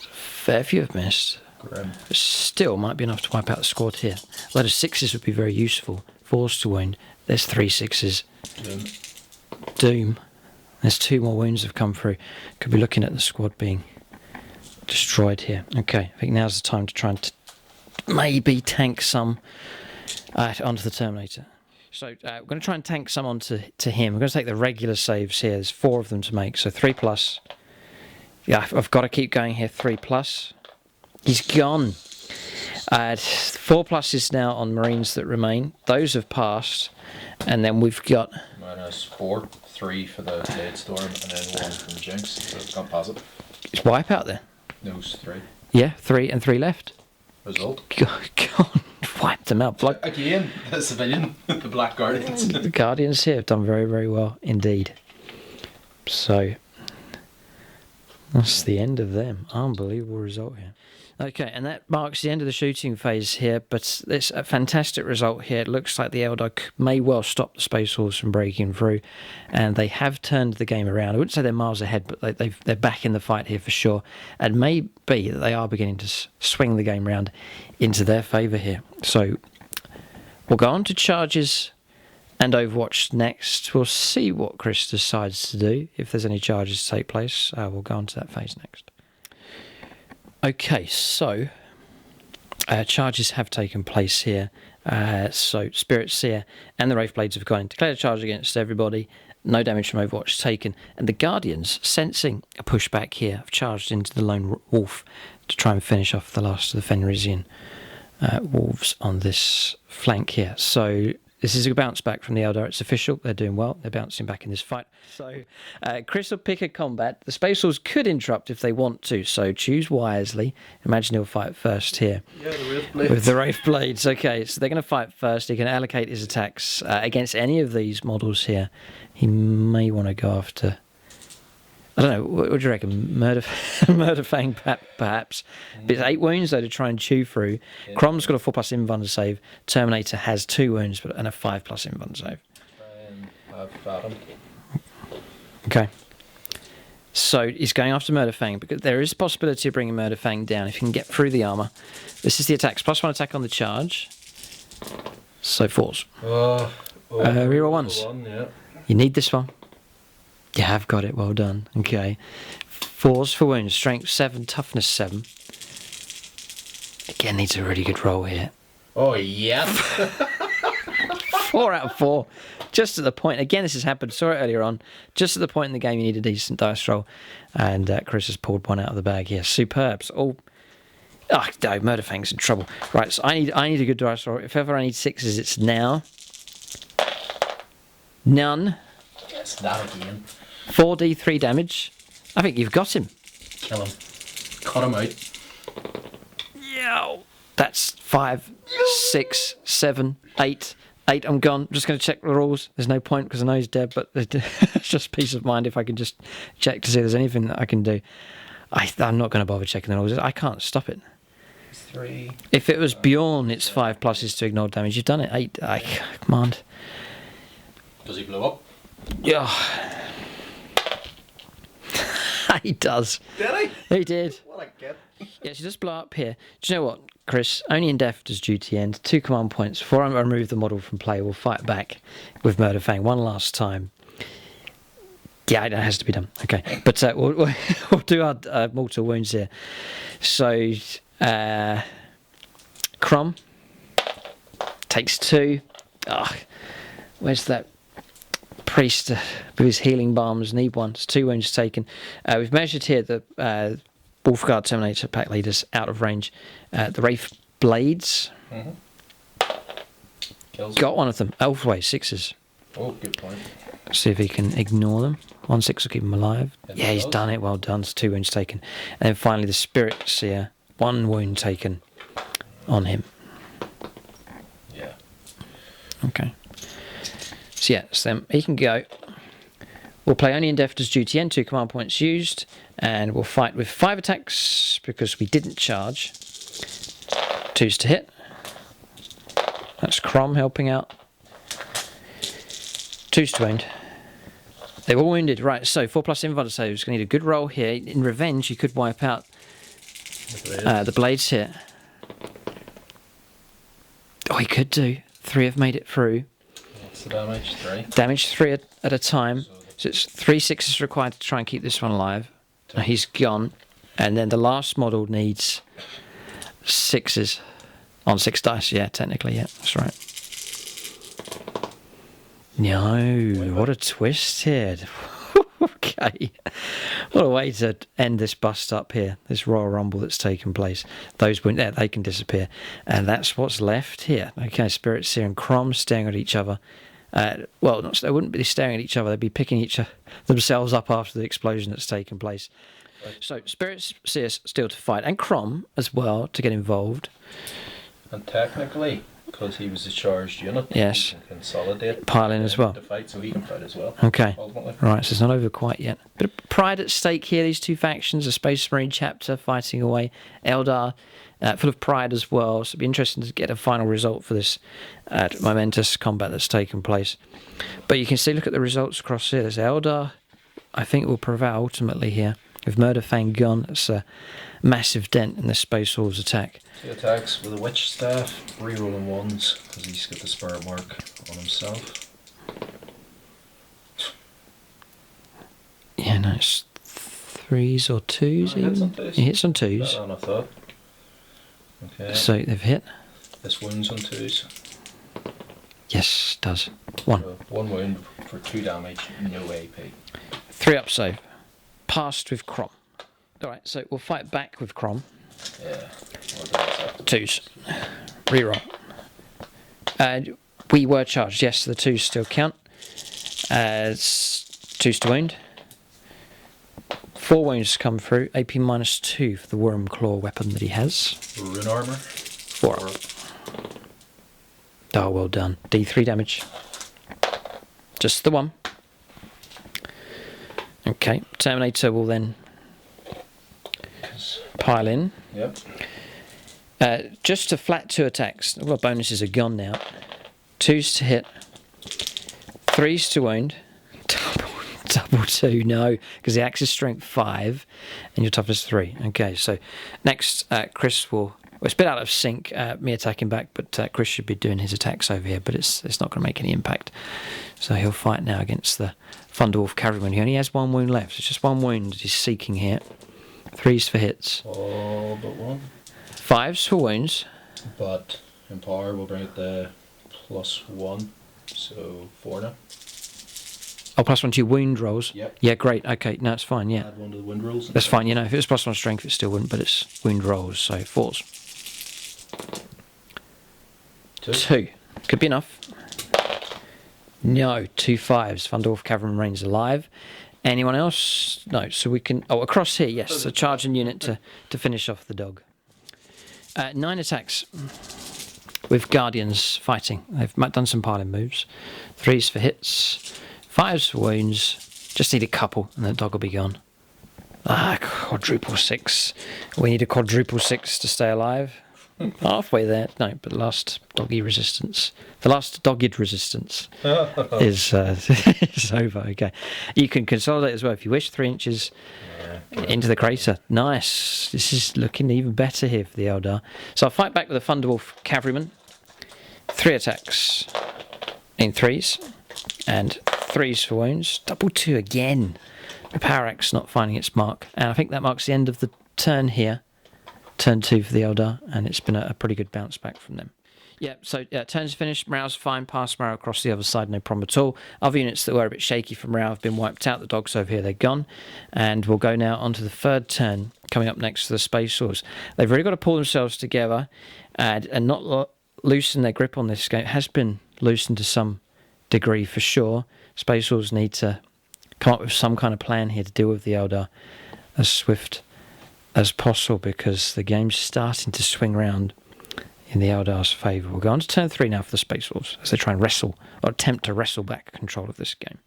Fair few have missed. Grim. But still might be enough to wipe out the squad here. A lot of 6s would be very useful. 4s to wound. There's 3 6s. Doom. There's 2 more wounds have come through. Could be looking at the squad being destroyed here. Okay, I think now's the time to try and maybe tank some onto the Terminator. So we're going to try and tank some onto him. We're going to take the regular saves here. There's 4 of them to make, so 3 plus. Yeah, I've got to keep going here. 3 plus. He's gone. 4 plus is now on Marines that remain. Those have passed, and then we've got -4, 3 for the Blade Storm, and then 1 from Jinx. So it's gone positive. it's wipe out there. No, it's 3. Yeah, 3 and 3 left. Result. God, wiped them out. Again, the civilian, the Black Guardians. The Guardians here have done very, very well indeed. So that's the end of them. Unbelievable result here. Okay, and that marks the end of the shooting phase here, but it's a fantastic result here. It looks like the Eldar may well stop the Space Wolves from breaking through, and they have turned the game around. I wouldn't say they're miles ahead, but they're back in the fight here for sure. And may be that they are beginning to swing the game round into their favour here. So we'll go on to charges and Overwatch next. We'll see what Chris decides to do. If there's any charges to take place, we'll go on to that phase next. Okay, so charges have taken place here. So Spirit Seer and the Wraith Blades have gone in, declared a charge against everybody. No damage from Overwatch taken. And the Guardians, sensing a pushback here, have charged into the Lone Wolf to try and finish off the last of the Fenrisian Wolves on this flank here. So this is a bounce back from the Eldar. It's official. They're doing well. They're bouncing back in this fight. So Chris will pick a combat. The Space Wolves could interrupt if they want to, so choose wisely. Imagine he'll fight first here. Yeah, the Wraith Blades. With the Wraith Blades. Okay, so they're going to fight first. He can allocate his attacks against any of these models here. He may want to go after... I don't know, what do you reckon? Murder Fang, perhaps. It's 8 wounds, though, to try and chew through. Yeah. Crom's got a 4+ invuln to save. Terminator has 2 wounds and a 5+ invuln to save. Okay. So he's going after Murder Fang, because there is a possibility of bringing Murder Fang down if he can get through the armour. This is the attacks. +1 attack on the charge. So 4s. Reroll 1s. Yeah. You need this one. Yeah, I've got it. Well done. Okay. 4s for wounds. Strength 7, toughness 7. Again, needs a really good roll here. Oh, yeah. 4 out of 4. Just at the point. Again, this has happened. Saw it earlier on. Just at the point in the game you need a decent dice roll. And Chris has pulled one out of the bag here. Superb. Oh, no, Murder Fang's in trouble. Right, so I need a good dice roll. If ever I need 6s, it's now. None. Yes, that again. 4d3 damage. I think you've got him. Kill him. Cut him out. Yeah. That's 5 6, 7, 8. 8, I'm gone. I'm just going to check the rules. There's no point because I know he's dead, but it's just peace of mind if I can just check to see if there's anything that I can do. I'm not going to bother checking the rules. I can't stop it. 3. If it was Bjorn, it's 5 pluses to ignore damage. You've done it. 8. Command. Does he blow up? Yeah. He does. Did He did. What a kid. Yeah, she does blow up here. Do you know what, Chris? Only in death does duty end. 2 command points. Before I remove the model from play, we'll fight back with Murderfang one last time. Yeah, it has to be done. Okay, but we'll do our mortal wounds here. So, Crom takes 2. Where's that priest with his healing balms? Need one. It's 2 wounds taken. We've measured here the Wolfguard Terminator pack leaders out of range. The Wraith Blades. Got one of them. Elfway 6s. Oh, good point. See if he can ignore them. 1 6 will keep him alive. And Yeah, he's done it. Well done. It's 2 wounds taken. And then finally the Spirit Seer. 1 wound taken on him. Yeah. Okay. So yeah, so he can go. We'll play only in death does duty end. 2 command points used. And we'll fight with 5 attacks because we didn't charge. 2s to hit. That's Crom helping out. 2s to wound. They're all wounded. Right, so 4 plus invalid saves. Going to need a good roll here. In revenge, you could wipe out the blades here. Oh, he could do. 3 have made it through. What's the damage? 3. Damage 3 at a time. So it's 3 6s required to try and keep this one alive. Now he's gone. And then the last model needs 6s on 6 dice. Yeah, technically, yeah, that's right. No, what a twist here. Okay. What a way to end this bust up here. This Royal Rumble that's taken place. Those went there, they can disappear. And that's what's left here. Okay, Spirit Seer and Crom staring at each other. Well, they wouldn't be staring at each other, they'd be picking themselves up after the explosion that's taken place. So, Spirit Seer still to fight, and Crom as well to get involved. And technically, because he was a charged unit, yes, he can consolidate. Pile in as well. To fight, so he can fight as well. Okay. Ultimately. Right, so it's not over quite yet. Bit of pride at stake here, these two factions, a Space Marine chapter fighting away. Eldar, full of pride as well, so it'd be interesting to get a final result for this momentous combat that's taken place. But you can see, look at the results across here. There's Eldar, I think, will prevail ultimately here. With Murderfang gone, that's a massive dent in the Space Wolves attack. 2 attacks with a Witch Staff, rerolling 1s, because he's got the spirit mark on himself. Yeah, no, it's 3s or 2s even. He hits on 2s. Better than I thought. Okay. So they've hit. This wounds on 2s. Yes, does. 1. So 1 wound for 2 damage, no AP. 3 up save. Passed with Crom. Alright, so we'll fight back with Crom. Yeah. 2s. Reroll. We were charged, yes, the 2s still count. 2s to wound. 4 wounds come through. AP -2 for the Worm Claw weapon that he has. Rune armor. 4 up. Oh, well done. D3 damage. Just the 1. Okay, Terminator will then pile in. Yep. Just to flat 2 attacks. All our bonuses are gone now. 2s to hit. 3s to wound. Double 2, no, because the axe is strength 5 and your toughness 3. Okay, so next Chris will... Well, it's a bit out of sync, me attacking back, but Chris should be doing his attacks over here, but it's not going to make any impact. So he'll fight now against the Thunderdwarf Cavalryman. He only has 1 wound left. It's just 1 wound that he's seeking here. 3s for hits. All but 1. 5s for wounds. But Empower will bring it the +1, so 4 now. Oh, +1 to your wound rolls? Yep. Yeah, great. Okay, no, it's fine, yeah. Add 1 to the wound rolls. That's fine, you know, if it was +1 strength, it still wouldn't, but it's wound rolls, so 4s. 2. Could be enough. No, 2 5s. Thunderdwarf Cavalryman remains alive. Anyone else? No, so we can... Oh, across here, yes. A charging unit to finish off the dog. 9 attacks. with Guardians fighting. They've done some piling moves. 3s for hits, 5s for wounds. Just need a couple and the dog will be gone. Quadruple 6. We need a quadruple 6 to stay alive. Halfway there. No, but the last dogged resistance is is over. Okay, you can consolidate as well if you wish. 3 inches into the crater. Nice. This is looking even better here for the Eldar. So I'll fight back with a Thunderwolf Cavalryman. 3 attacks in 3s and 3s for wounds. Double 2 again. The Power Axe not finding its mark, and I think that marks the end of the turn here. Turn 2 for the Eldar, and it's been a pretty good bounce back from them. Yeah, so turns finished. Morale's fine. Pass morale across the other side, no problem at all. Other units that were a bit shaky from morale have been wiped out. The dogs over here, they're gone. And we'll go now onto the third turn, coming up next to the Space Swords. They've really got to pull themselves together and not loosen their grip on this game. It has been loosened to some degree for sure. Space Swords need to come up with some kind of plan here to deal with the Eldar as swift as possible, because the game's starting to swing round in the Eldar's favour. We'll go on to turn 3 now for the Space Wolves as they try and wrestle, or attempt to wrestle back control of this game.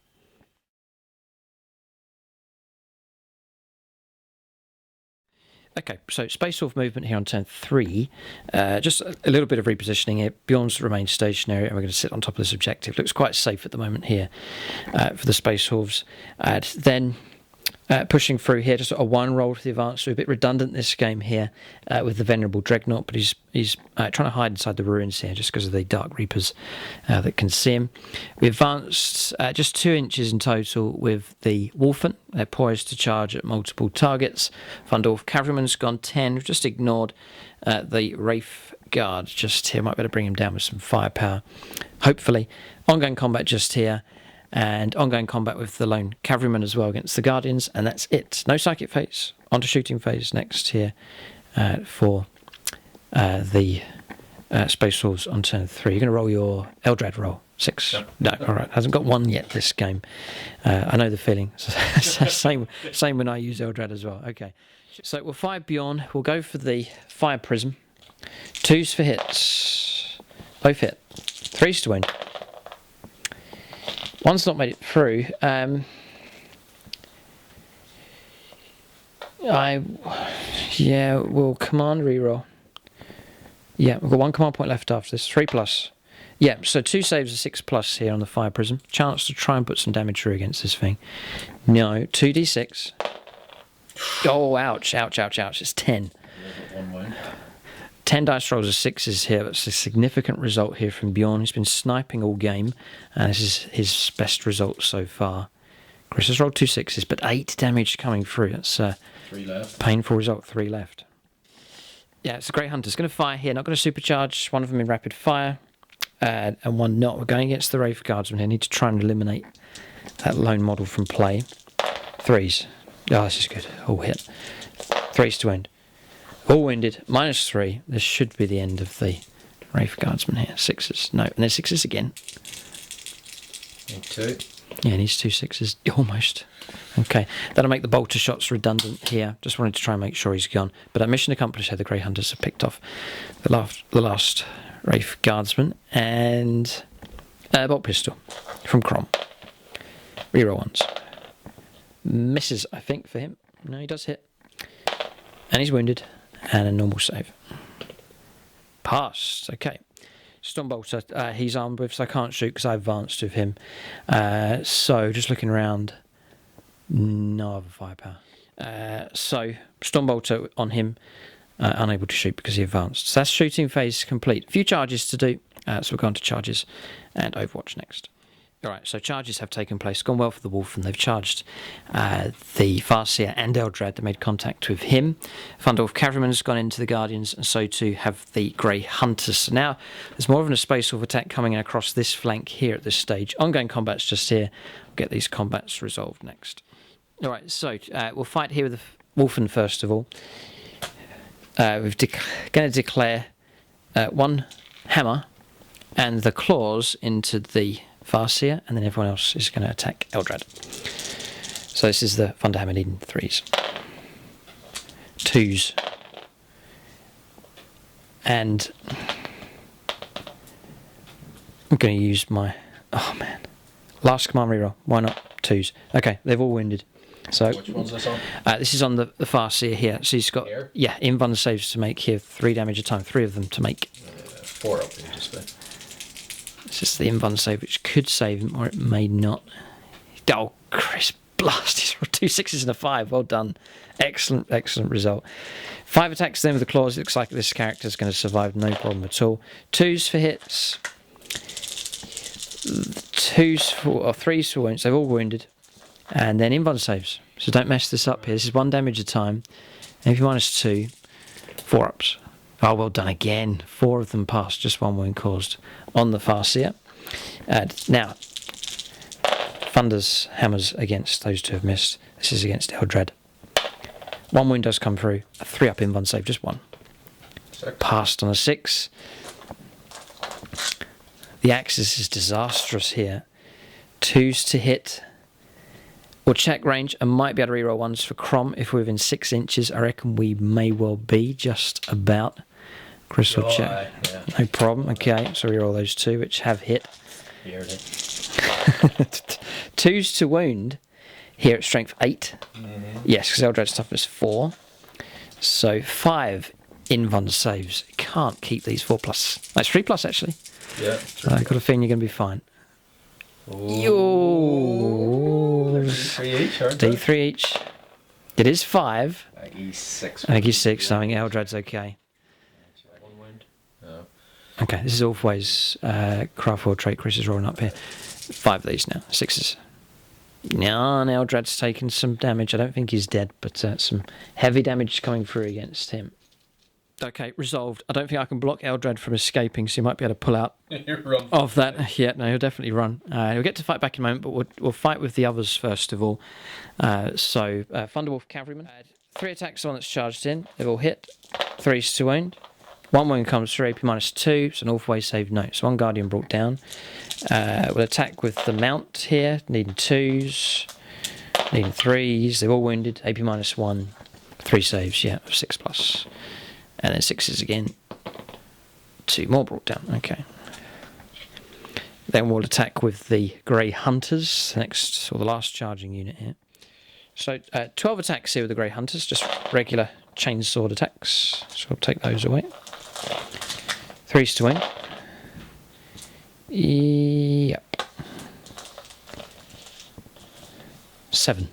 Okay, so Space Wolf movement here on turn 3. Just a little bit of repositioning here. Bjorn's remained stationary, and we're going to sit on top of this objective. Looks quite safe at the moment here for the Space Wolves. Then pushing through here, just a 1 roll to the advance. So a bit redundant this game here with the Venerable Dreadnought, but he's trying to hide inside the ruins here just because of the Dark Reapers that can see him. We advanced just 2 inches in total with the Wolfen. They're poised to charge at multiple targets. Thunderwolf Cavalryman's gone 10. We've just ignored the Wraith Guard just here. Might be able to bring him down with some firepower, hopefully. Ongoing combat just here. And ongoing combat with the lone cavalryman as well against the Guardians, and that's it. No psychic phase. On to shooting phase next here for the Space Wolves on turn 3. You're going to roll your Eldrad roll. 6. Yep. No, all right. Hasn't got 1 yet this game. I know the feeling. Same when I use Eldrad as well. Okay. So we'll fire Bjorn. We'll go for the Fire Prism. 2s for hits. Both hit. 3s to win. 1's not made it through. We'll command reroll. Yeah, we've got 1 command point left after this. 3+. Yeah, so 2 saves are 6+ here on the Fire Prism. Chance to try and put some damage through against this thing. No, 2d6. Oh, ouch, ouch, ouch, ouch. It's 10. 10 dice rolls of 6s here. That's a significant result here from Bjorn. He's been sniping all game, and this is his best result so far. Chris has rolled 2 6s, but 8 damage coming through. That's a 3 left. Painful result. 3 left. Yeah, it's a Grey Hunter. It's going to fire here. Not going to supercharge. 1 of them in rapid fire, and 1 not. We're going against the Wraith Guardsman here. Need to try and eliminate that lone model from play. 3s. Oh, this is good. All hit. 3s to end. All wounded, -3. This should be the end of the Wraith Guardsman here. 6s. No, and then 6s again. Need 2. Yeah, needs 2 6s. Almost. Okay, that'll make the bolter shots redundant here. Just wanted to try and make sure he's gone. But mission accomplished here. The Grey Hunters have picked off the last Wraith Guardsman. And bolt pistol from Crom. Reroll 1s. Misses, I think, for him. No, he does hit. And he's wounded. And a normal save. Passed. Okay. Stormbolter, he's armed with, so I can't shoot because I advanced with him. So just looking around, no other firepower. So Stormbolter on him, unable to shoot because he advanced. So that's shooting phase complete. A few charges to do, so we'll go on to charges and Overwatch next. Alright, so charges have taken place. Gone well for the Wolf, and they've charged the Farseer and Eldrad. They made contact with him. Thunderwolf Cavalryman's gone into the Guardians, and so too have the Grey Hunters. So now there's more of a Space Wolf attack coming in across this flank here at this stage. Ongoing combat's just here. We'll get these combats resolved next. Alright, so we'll fight here with the Wolfen first of all. We're going to declare 1 hammer and the claws into the Farseer, and then everyone else is going to attack Eldrad. So this is the Thunderhammer needing 3s. 2s. And I'm going to use my... Oh, man. Last command reroll. Why not? 2s. Okay, they've all wounded. So Which one's this on? this is on the Farseer here. So he's got... Here? Yeah, invuln saves to make here. 3 damage a time. 3 of them to make. 4 up here, just there. It's just the invuln save, which could save him, or it may not. Oh, Chris Blast. He's rolled 2 6s and a 5. Well done. Excellent, excellent result. 5 attacks then with the claws. It looks like this character's going to survive, no problem at all. 2s for hits. 2s for... Or 3s for wounds. They've all wounded. And then invuln saves. So don't mess this up here. This is 1 damage a time. AP -2. 4 ups. Oh, well done again. 4 of them passed. Just 1 wound caused on the Farseer. Now, Thunder's hammers against those 2 have missed. This is against Eldar. 1 wound does come through. A 3 up invuln save. Just 1. 6. Passed on a 6. The axis is disastrous here. 2s to hit. We'll check range and might be able to reroll 1s for Crom if we're within 6 inches. I reckon we may well be just about. Chris will check. Yeah. No problem. Okay, so reroll those 2 which have hit. Here it is. 2s to wound. Here at strength 8. Yes, because Eldrad's toughness 4. So 5 invuln saves. Can't keep these 4+. That's 3+ actually. Yeah. I've got a feeling you're going to be fine. D3 each, aren't they? D3 each. It is 5. I think he's 6. I think he's 6. I think Eldrad's okay. 1 wound. No. Okay, this is always Craft World trait. Chris is rolling up here. 5 of these now. 6s. No, Eldrad's taken some damage. I don't think he's dead, but some heavy damage coming through against him. Okay, resolved. I don't think I can block Eldrad from escaping, so he might be able to pull out Run. of that. Yeah, no, he'll definitely run. He'll get to fight back in a moment, but we'll fight with the others first of all. Thunderwolf Cavalryman. 3 attacks on that's charged in. They've all hit. 3s to wound. 1 wound comes through, AP -2. It's an all-way save, no. So 1 Guardian brought down. We'll attack with the Mount here, needing 2s, needing 3s. They're all wounded, AP -1. 3 saves, yeah, of 6+. And then 6s again. 2 more brought down. Okay. Then we'll attack with the Grey Hunters, next, or the last charging unit here. So 12 attacks here with the Grey Hunters, just regular chainsword attacks. So we'll take those away. 3s to win. Yep. 7.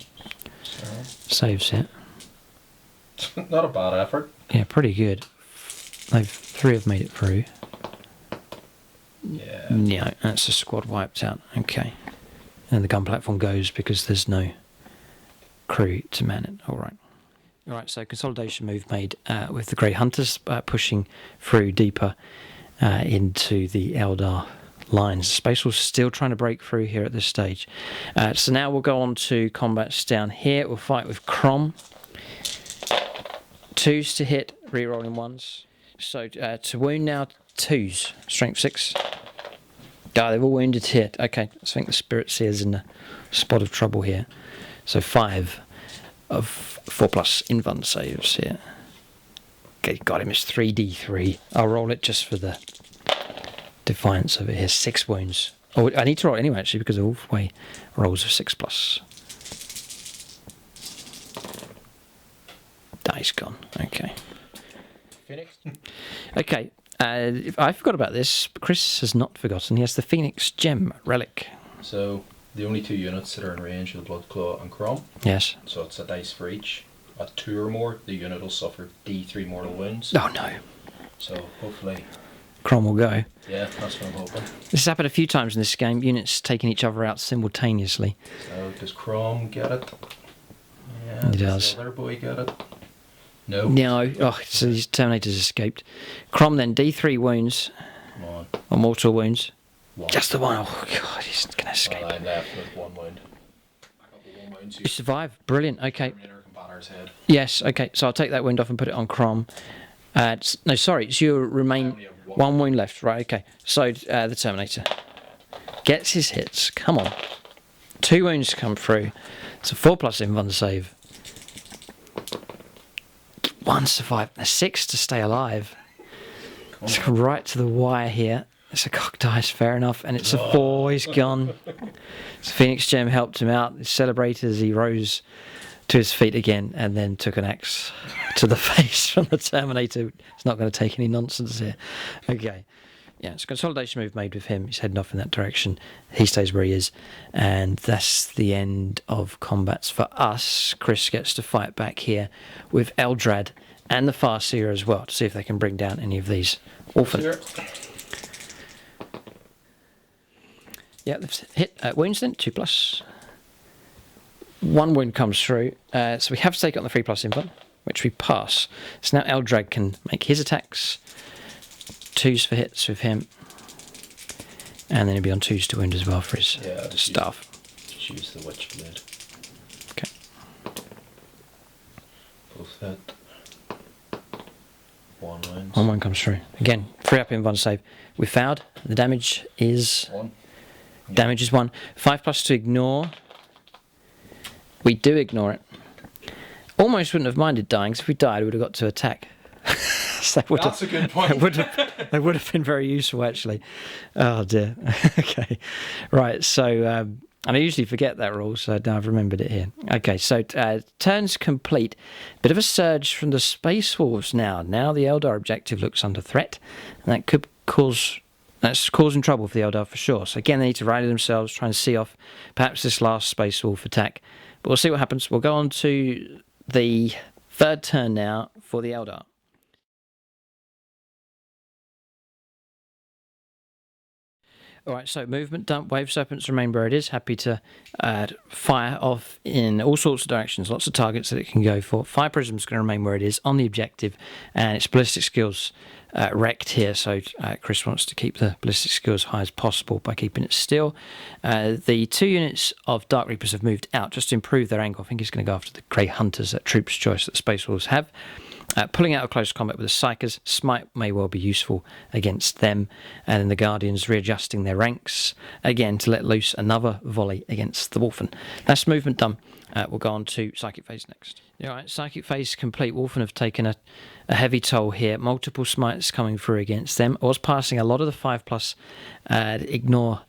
Saves here. Not a bad effort. Yeah, pretty good. 3 have made it through. Yeah. Yeah, that's a squad wiped out. Okay. And the gun platform goes because there's no crew to man it. Alright. Alright, so consolidation move made with the Grey Hunters pushing through deeper into the Eldar lines. Space Wolves still trying to break through here at this stage. So now we'll go on to combats down here. We'll fight with Crom. 2s to hit, re-rolling 1s. So to wound now, 2s. Strength 6. They've all wounded here. Okay, I think the Spirit Seer's in a spot of trouble here. So 5 of 4+ invuln saves here. Okay, got him. It's 3d3. I'll roll it just for the defiance of it here. 6 wounds. Oh, I need to roll it anyway, actually, because all the way rolls of 6+. Dice gone. Okay. Phoenix. Okay. I forgot about this. Chris has not forgotten. He has the Phoenix Gem Relic. So the only 2 units that are in range of the Bloodclaw and Crom. Yes. So it's a dice for each. At 2 or more, the unit will suffer D3 mortal wounds. Oh no. So hopefully. Crom will go. Yeah, that's what I'm hoping. This has happened a few times in this game. Units taking each other out simultaneously. So does Crom get it? Yeah. He does. The other boy get it? No. No. Oh, so these Terminators escaped. Crom then D3 wounds. Come on. Or mortal wounds. 1. Just the one. Oh god, he's gonna escape. Well, I'm left with 1 wound. I got the 1 wound. You survive. Brilliant. Okay. Terminator can batter his head. Yes. Okay. So I'll take that wound off and put it on Crom. No, sorry. So you remain 1 wound left. Right. Okay. So the Terminator gets his hits. Come on. 2 wounds come through. It's a 4+ invuln save. 1 survive. A 6 to stay alive. It's right to the wire here. It's a cock dice, fair enough, and it's a 4. He's gone. So Phoenix Gem helped him out. He celebrated as he rose to his feet again, and then took an axe to the face from the Terminator. It's not going to take any nonsense here. Okay. Yeah, it's a consolidation move made with him. He's heading off in that direction. He stays where he is. And that's the end of combats for us. Chris gets to fight back here with Eldrad and the Farseer as well, to see if they can bring down any of these orphans. Yeah, they've hit wounds then, 2+. 1 wound comes through. So we have to take it on the 3+ invuln, which we pass. So now Eldrad can make his attacks. 2s for hits with him, and then he'll be on 2s to wound as well for his staff. Just use the Witch Blade. Okay. Both hit. 1 wound. 1 wound comes through. Again, 3 up invuln save. We failed. The damage is 1. Damage is 1. 5+ to ignore. We do ignore it. Almost wouldn't have minded dying, because if we died, we would have got to attack. So That's a good point. They would have been very useful, actually. Oh dear. Okay, right. So, and I usually forget that rule, so now I've remembered it here. Okay, so turns complete. Bit of a surge from the Space Wolves now. Now the Eldar objective looks under threat, and that could cause. That's causing trouble for the Eldar for sure. So again, they need to rally themselves, try and see off perhaps this last Space Wolf attack. But we'll see what happens. We'll go on to the 3rd turn now for the Eldar. Alright, so movement dump, Wave Serpents remain where it is. Happy to fire off in all sorts of directions, lots of targets that it can go for. Fire Prism's going to remain where it is on the objective, and its ballistic skills wrecked here, so Chris wants to keep the ballistic skills as high as possible by keeping it still. The 2 units of Dark Reapers have moved out just to improve their angle. I think he's going to go after the Grey Hunters at Troops Choice that the Space Wolves have. Pulling out of close combat with the Psychers, Smite may well be useful against them. And then the Guardians readjusting their ranks, again to let loose another volley against the Wolfen. That's movement done. We'll go on to Psychic Phase next. Alright, Psychic Phase complete. Wolfen have taken a heavy toll here. Multiple Smites coming through against them. I was passing a lot of the 5+ ignore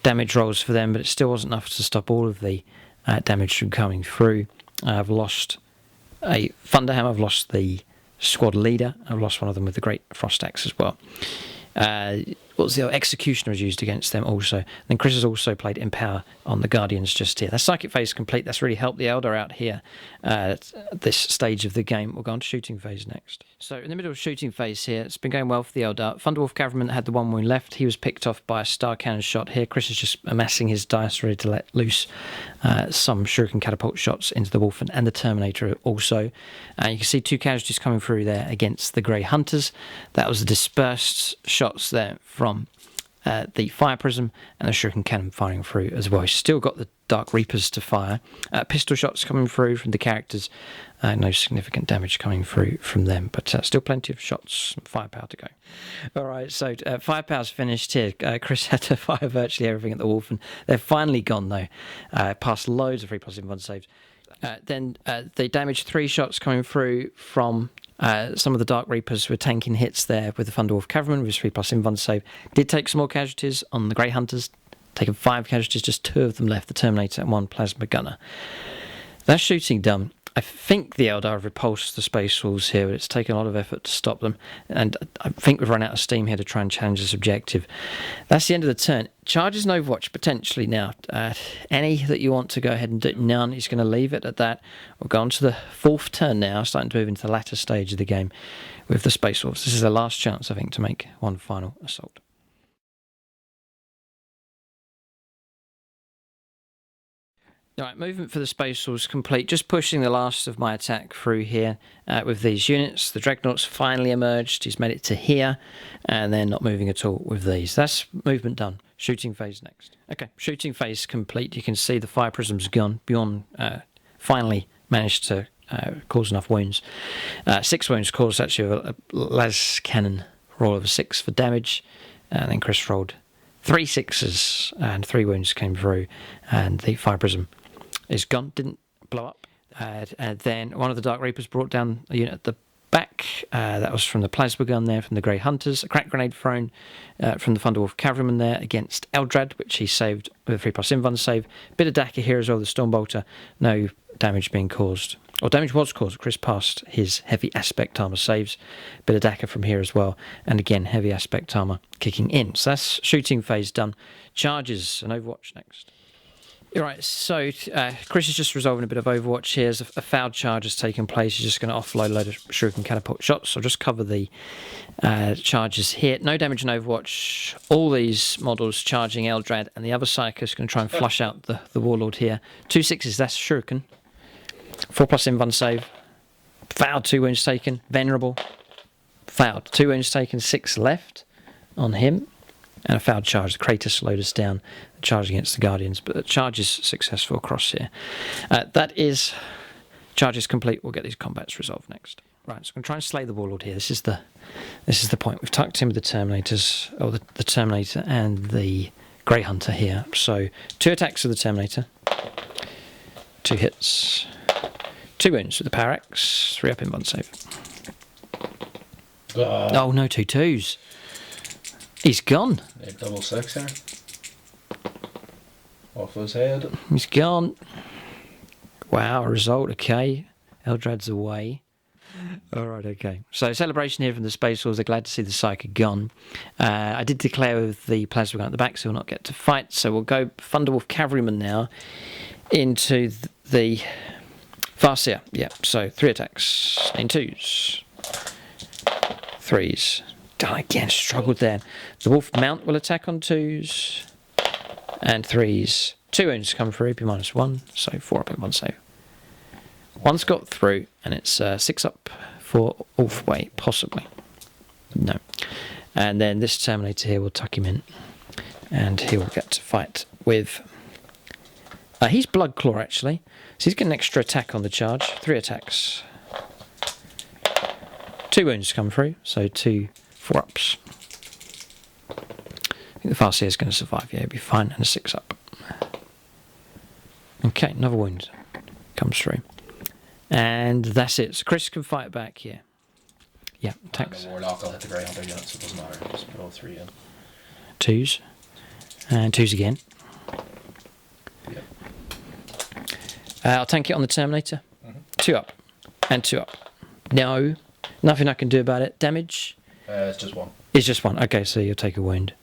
damage rolls for them, but it still wasn't enough to stop all of the damage from coming through. I've lost a Thunderhammer, I've lost the squad leader, I've lost one of them with the Great Frost Axe as well. What was the Executioner is used against them also. Then Chris has also played Empower on the Guardians just here. That's Psychic Phase complete. That's really helped the Eldar out here at this stage of the game. We'll go on to Shooting Phase next. So in the middle of Shooting Phase here, it's been going well for the Eldar. Thunderwolf Cavalryman had the 1 wound left. He was picked off by a Star Cannon shot here. Chris is just amassing his dice ready to let loose some Shuriken Catapult shots into the Wolfen and the Terminator also. You can see 2 casualties coming through there against the Grey Hunters. That was the dispersed shots there from the Fire Prism and the Shuriken Cannon firing through as well. He's still got the Dark Reapers to fire. Pistol shots coming through from the characters. No significant damage coming through from them, but still plenty of shots and firepower to go. Alright, so firepower's finished here. Chris had to fire virtually everything at the Wolfen. They're finally gone though. Past loads of 3+ invuln saves. Then they damaged 3 shots coming through from some of the Dark Reapers were tanking hits there with the Thunderwolf Cavalryman with 3+ invuln save. Did take some more casualties on the Grey Hunters. Taken 5 casualties, just 2 of them left. The Terminator and 1 Plasma Gunner. That's shooting done. I think the Eldar have repulsed the Space Wolves here, but it's taken a lot of effort to stop them. And I think we've run out of steam here to try and challenge this objective. That's the end of the turn. Charges and Overwatch potentially now. Any that you want to go ahead and do, none. He's going to leave it at that. We'll go on to the 4th turn now, starting to move into the latter stage of the game with the Space Wolves. This is the last chance, I think, to make one final assault. Alright, movement for the Space Wolves complete. Just pushing the last of my attack through here with these units. The Dreadnoughts finally emerged. He's made it to here, and they're not moving at all with these. That's movement done. Shooting Phase next. Okay, Shooting Phase complete. You can see the Fire Prism's gone. Bjorn finally managed to cause enough wounds. 6 wounds caused actually a las cannon roll of a 6 for damage, and then Chris rolled 3 6s and 3 wounds came through, and the Fire Prism is gone, didn't blow up. And then one of the Dark Reapers brought down a unit at the back. attack. That was from the plasma gun there, from the Grey Hunters. A crack grenade thrown from the Thunderwolf Cavalryman there against Eldrad, which he saved with a 3+ invuln save. Bit of Daka here as well, the Stormbolter. No damage being caused. Or damage was caused. Chris passed his heavy aspect armor saves. Bit of Daka from here as well. And again, heavy aspect armor kicking in. So that's shooting phase done. Charges and Overwatch next. Alright, so Chris is just resolving a bit of Overwatch here. As a fouled charge has taken place. He's just going to offload a load of Shuriken Catapult shots. I'll just cover the charges here. No damage in Overwatch. All these models charging Eldrad, and the other Psycho is going to try and flush out the Warlord here. 2 6s, that's Shuriken. 4+ invuln save. Fouled, 2 wounds taken. Venerable. Fouled, 2 wounds taken, 6 left on him. And a fouled charge. The Kratos slowed us down. The charge against the Guardians. But the charge is successful across here. That is... Charge is complete. We'll get these combats resolved next. Right, so I'm going to try and slay the Warlord here. This is the point. We've tucked in with the Terminators, or the Terminator and the Grey Hunter here. So 2 attacks with the Terminator. 2 hits. 2 wounds with the Power Axe. 3 up invuln save. Oh no, 2 2s. He's gone. Yeah, double 6 there. Off his head. He's gone. Wow, result, okay. Eldrad's away. Alright, okay. So celebration here from the Space Wolves. They're glad to see the Psyker gone. I did declare with the Plasma gun at the back, so we'll not get to fight. So we'll go Thunderwolf Cavalryman now into the Farseer. Yeah, so 3 attacks in 2s. 3s. Oh, again, struggled there. The Wolf Mount will attack on 2s and 3s. 2 wounds come through, be -1, so 4 up in 1 save. One's got through, and it's 6 up for Ulfway, possibly. No. And then this Terminator here will tuck him in, and he will get to fight with... he's Bloodclaw, actually, so he's getting an extra attack on the charge. 3 attacks. 2 wounds come through, so 2 4-ups. I think the Farseer is going to survive, yeah, he'll be fine, and a 6 up. Okay, another wound comes through. And that's it. So Chris can fight back here. Yeah, attacks. The Warlock, I'll hit the Grey Hunter unit, so it doesn't matter. Just put all 3 in. 2s. And 2s again. Yep. I'll tank it on the Terminator. 2 up. And 2 up. No. Nothing I can do about it. Damage? It's just 1. It's just 1. Okay, so you'll take a wound.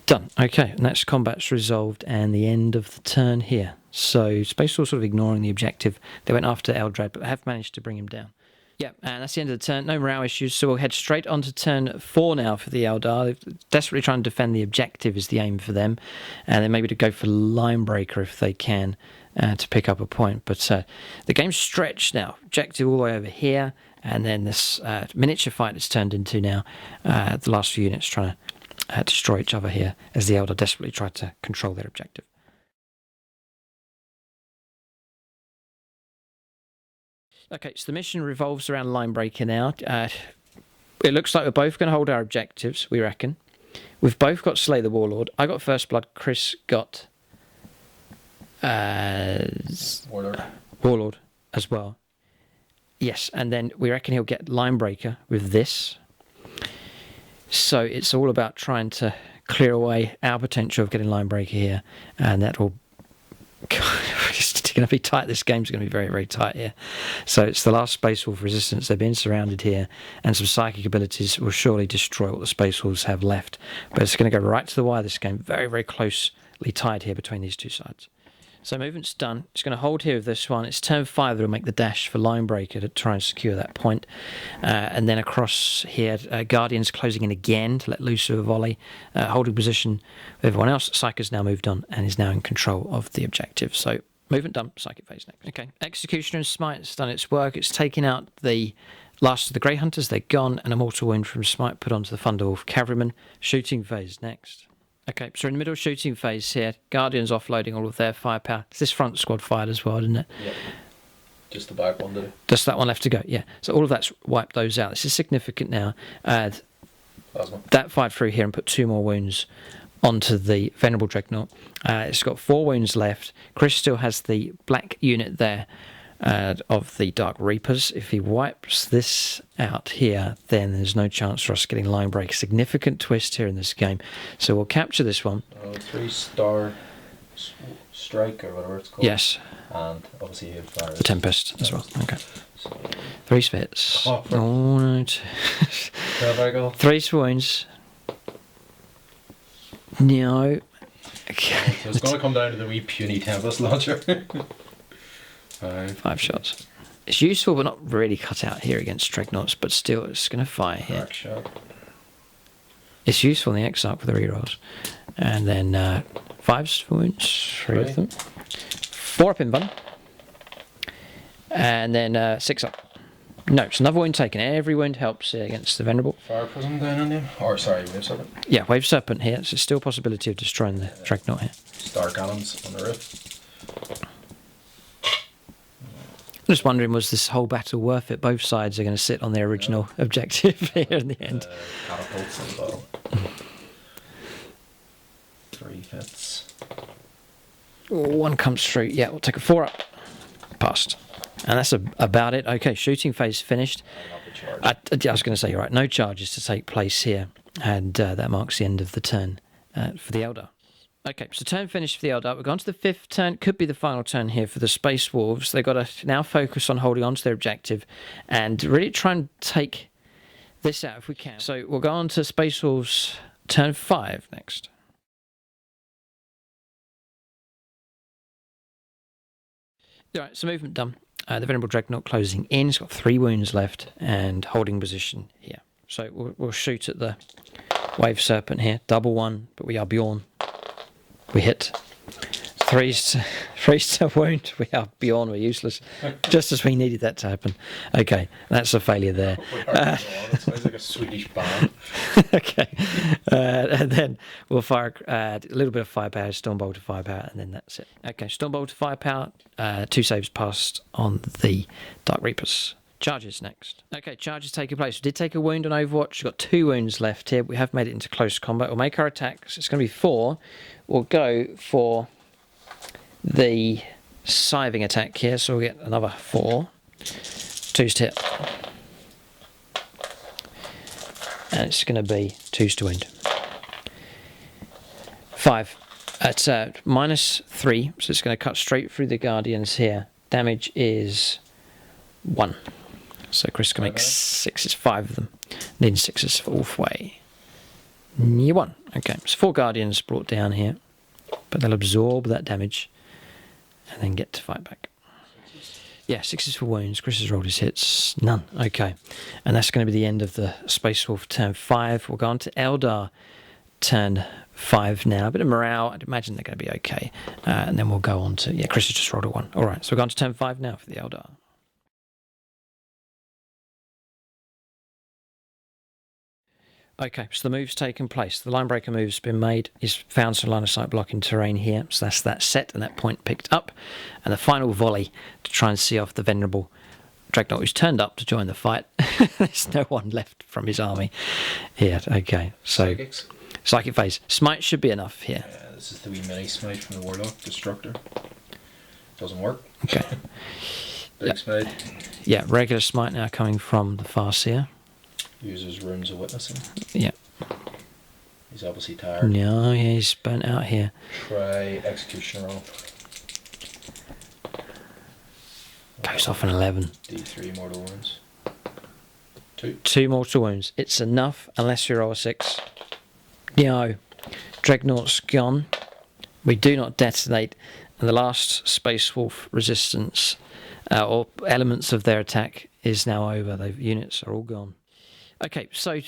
Done. Okay, and that's combat's resolved and the end of the turn here. So Space Wolves sort of ignoring the objective. They went after Eldrad, but have managed to bring him down. Yeah, and that's the end of the turn. No morale issues, so we'll head straight on to turn 4 now for the Eldar. They're desperately trying to defend the objective is the aim for them. And then maybe to go for Linebreaker if they can to pick up a point. But the game's stretched now. Objective all the way over here. And then this miniature fight is turned into now. The last few units trying to destroy each other here as the Eldar desperately try to control their objective. Okay, so the mission revolves around Linebreaker now. It looks like we're both going to hold our objectives, we reckon. We've both got Slay the Warlord. I got First Blood. Chris got Warlord as well. Yes, and then we reckon he'll get Linebreaker with this. So it's all about trying to clear away our potential of getting Linebreaker here, and that will... It's going to be tight. This game's going to be very, very tight here. So it's the last Space Wolf resistance. They've been surrounded here, and some psychic abilities will surely destroy what the Space Wolves have left. But it's going to go right to the wire, this game. Very, very closely tied here between these two sides. So movement's done. It's going to hold here with this one. It's turn 5 that will make the dash for Linebreaker to try and secure that point. And then across here, Guardians closing in again to let loose of a volley. Holding position with everyone else. Psyker's now moved on and is now in control of the objective. So movement done. Psychic phase next. Okay. Executioner and Smite has done its work. It's taken out the last of the Grey Hunters. They're gone. And a mortal wound from Smite put onto the Thunderwolf Cavalryman. Shooting phase next. Okay, so in the middle of shooting phase here, Guardians offloading all of their firepower. This front squad fired as well, didn't it? Yep. Just the back one, did it? Just that one left to go, yeah. So all of that's wiped those out. This is significant now. That fired through here and put 2 more wounds onto the Venerable Dreadnought. It's got 4 wounds left. Chris still has the black unit there of the Dark Reapers. If he wipes this out here, then there's no chance for us getting line break. Significant twist here in this game. So we'll capture this one. 3-star strike or whatever it's called. Yes. And obviously you have The Tempest as well. Okay. So, 3 spits. Oh, no. there we go. 3 swoons. No. Okay. So it's going to come down to the wee puny Tempest launcher. 5 shots. It's useful, but not really cut out here against Dreadnoughts, but still it's going to fire here. Crack shot. It's useful in the X-Arc with the rerolls. And then 5 swoons, 3 of them. 4 up in bun. And then 6 up. No, it's another wound taken. Every wound helps against the Venerable. Fire Prism down on you. Or sorry, Wave Serpent. Yeah, Wave Serpent here. So there's still a possibility of destroying the Dreadnought here. Star Cannons on the roof. I'm just wondering, was this whole battle worth it? Both sides are going to sit on their original objective here in the end. Catapults on the bottom. 3 hits. 1 comes through. Yeah, we'll take a 4 up. Passed. And that's about it. Okay, shooting phase finished. I was going to say, you're right, no charges to take place here. And that marks the end of the turn for the Eldar. Okay, so turn finished for the Eldar. We've gone to the 5th turn. Could be the final turn here for the Space Wolves. They've got to now focus on holding on to their objective and really try and take this out if we can. So we'll go on to Space Wolves turn 5 next. Alright, so movement done. The Venerable Dreadnought closing in. It's got 3 wounds left and holding position here. So we'll shoot at the Wave Serpent here. Double 1, but we are Bjorn. We hit. 3-star wound. We are Bjorn. We're useless. Just as we needed that to happen. Okay, that's a failure there. It sounds like a Swedish band. Okay, and then we'll fire a little bit of firepower, Stormbolt of firepower, and then that's it. Okay, Stormbolt of firepower, 2 saves passed on the Dark Reapers. Charges next. Okay, charges taking place. We did take a wound on Overwatch. We've got 2 wounds left here. We have made it into close combat. We'll make our attacks. It's going to be 4. We'll go for the scything attack here, so we'll get another 4. 2's to hit. And it's going to be 2's to wound. 5. That's -3, so it's going to cut straight through the Guardians here. Damage is 1. So Chris can make 6. It's 5 of them. Then 6 is 4th way. 1. Okay, so 4 Guardians brought down here, but they'll absorb that damage and then get to fight back. Yeah, 6 is for wounds. Chris has rolled his hits. None. Okay. And that's going to be the end of the Space Wolf turn 5. We'll go on to Eldar turn 5 now. A bit of morale. I'd imagine they're going to be okay. And then we'll go on to... Yeah, Chris has just rolled a 1. All right, so we'll go on to turn 5 now for the Eldar. Okay, so the move's taken place. The line breaker move's been made. He's found some line of sight blocking terrain here. So that's that set and that point picked up. And the final volley to try and see off the Venerable Dreadnought who's turned up to join the fight. There's no one left from his army here. Okay, so Psychic phase. Smite should be enough here. Yeah, this is the wee mini smite from the Warlock Destructor. Doesn't work. Okay. Big smite. Yeah, regular smite now coming from the Farseer. Uses Runes of Witnessing. Yeah. He's obviously tired. No, he's burnt out here. Try Executioner roll. Goes off an 11. D3 mortal wounds. 2. 2 mortal wounds. It's enough unless you roll a 6. No. Dreadnought's gone. We do not detonate. And the last Space Wolf resistance or elements of their attack is now over. The units are all gone. Okay, so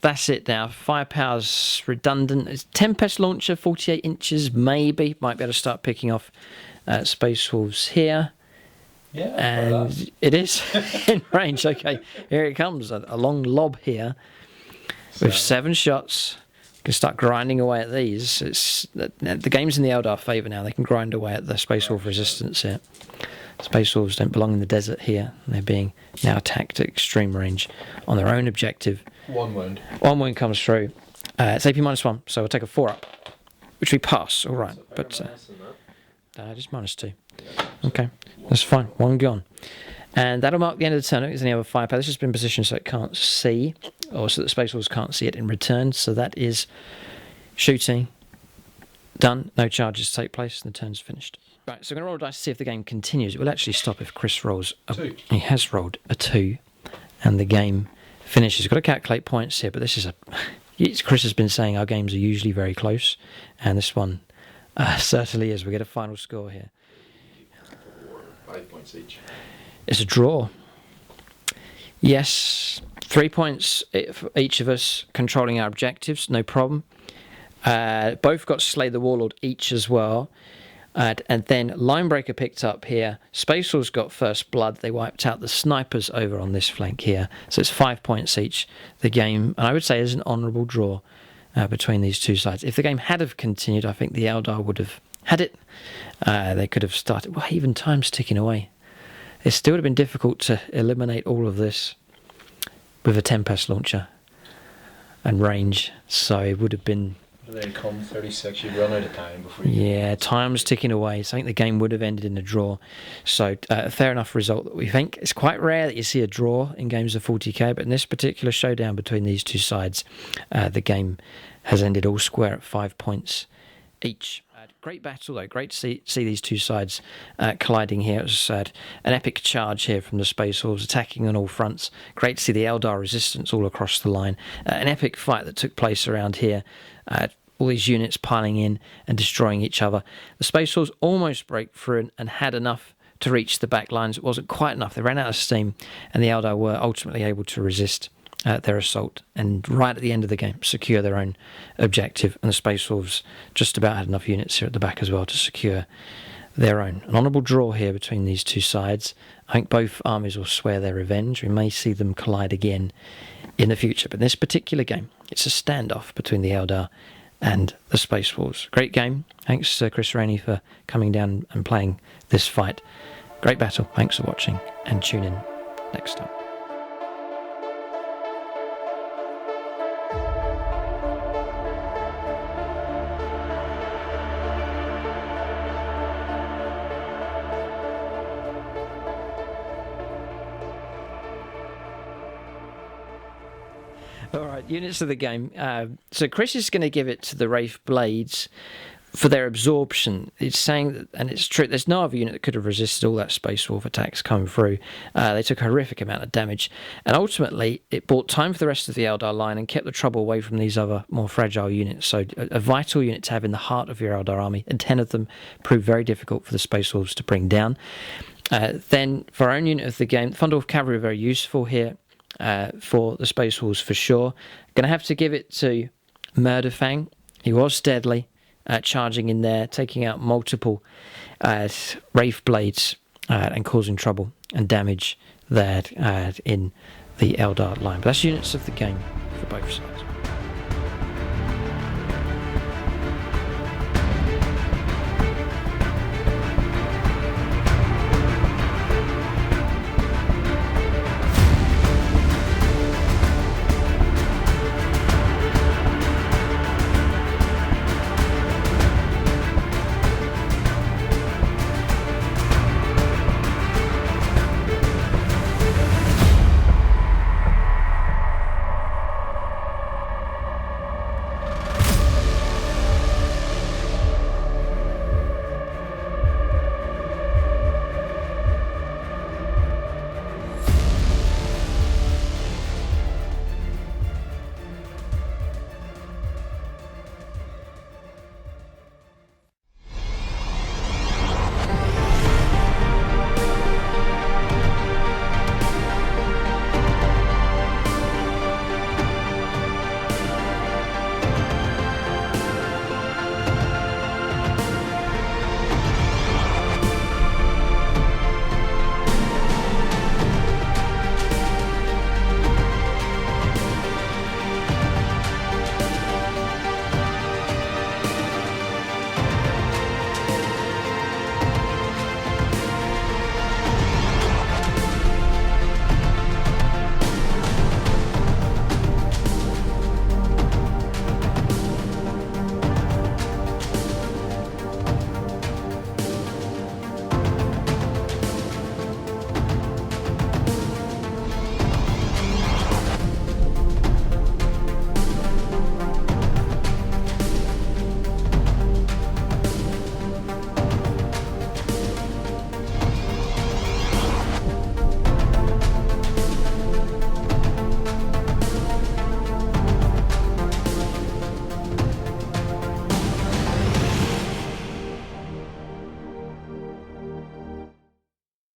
that's it now. Firepower's redundant. It's Tempest launcher, 48 inches, maybe. Might be able to start picking off Space Wolves here. Yeah, and it is in range. Okay, here it comes. A long lob here with 7 shots. You can start grinding away at these. It's the game's in the Eldar favour now. They can grind away at the Space Wolf resistance here. Space Wolves don't belong in the desert here. They're being now attacked at extreme range on their own objective. 1 wound. 1 wound comes through. It's AP -1, so we'll take a 4 up, which we pass. All right, but just -2. Okay, that's fine. One gone. And that'll mark the end of the turn. There's any other firepower. This has been positioned so it can't see, or so that the Space Wolves can't see it in return. So that is shooting done. No charges take place, and the turn's finished. Right, so I'm going to roll a dice to see if the game continues. It will actually stop if Chris rolls a 2. He has rolled a 2, and the game finishes. Got to calculate points here, but this is a... Chris has been saying our games are usually very close, and this one certainly is. We get a final score here. 5 points each. It's a draw. Yes, 3 points for each of us controlling our objectives, no problem. Both got Slay the Warlord each as well. And then Linebreaker picked up here. Space Wolves got first blood. They wiped out the snipers over on this flank here. So it's 5 points each. The game, and I would say, is an honourable draw between these two sides. If the game had have continued, I think the Eldar would have had it. They could have started. Well, even time's ticking away. It still would have been difficult to eliminate all of this with a Tempest launcher and range. So it would have been... They come 36, you'd run out of time before you... Yeah, time's ticking away. So I think the game would have ended in a draw. So a fair enough result that we think. It's quite rare that you see a draw in games of 40k, but in this particular showdown between these two sides, the game has ended all square at 5 points each. Great battle, though. Great to see these two sides colliding here. It was an epic charge here from the Space Wolves, attacking on all fronts. Great to see the Eldar resistance all across the line. An epic fight that took place around here. All these units piling in and destroying each other. The Space Wolves almost break through and had enough to reach the back lines. It wasn't quite enough. They ran out of steam, and the Eldar were ultimately able to resist their assault and right at the end of the game secure their own objective, and the Space Wolves just about had enough units here at the back as well to secure their own. An honourable draw here between these two sides. I think both armies will swear their revenge. We may see them collide again in the future, but in this particular game it's a standoff between the Eldar and the Space Wolves. Great game. Thanks to Chris Rainey for coming down and playing this fight. Great battle. Thanks for watching, and tune in next time. All right, units of the game. So Chris is going to give it to the Wraith Blades for their absorption. It's saying that, and it's true, there's no other unit that could have resisted all that Space Wolf attacks coming through. They took a horrific amount of damage, and ultimately it bought time for the rest of the Eldar line and kept the trouble away from these other more fragile units. So a vital unit to have in the heart of your Eldar army, and 10 of them proved very difficult for the Space Wolves to bring down. Then for our own unit of the game, Thunderwolf Cavalry are very useful here. For the Space Wolves for sure. Going to have to give it to Murderfang. He was deadly, charging in there, taking out multiple Wraith Blades and causing trouble and damage there in the Eldar line. But that's units of the game for both sides.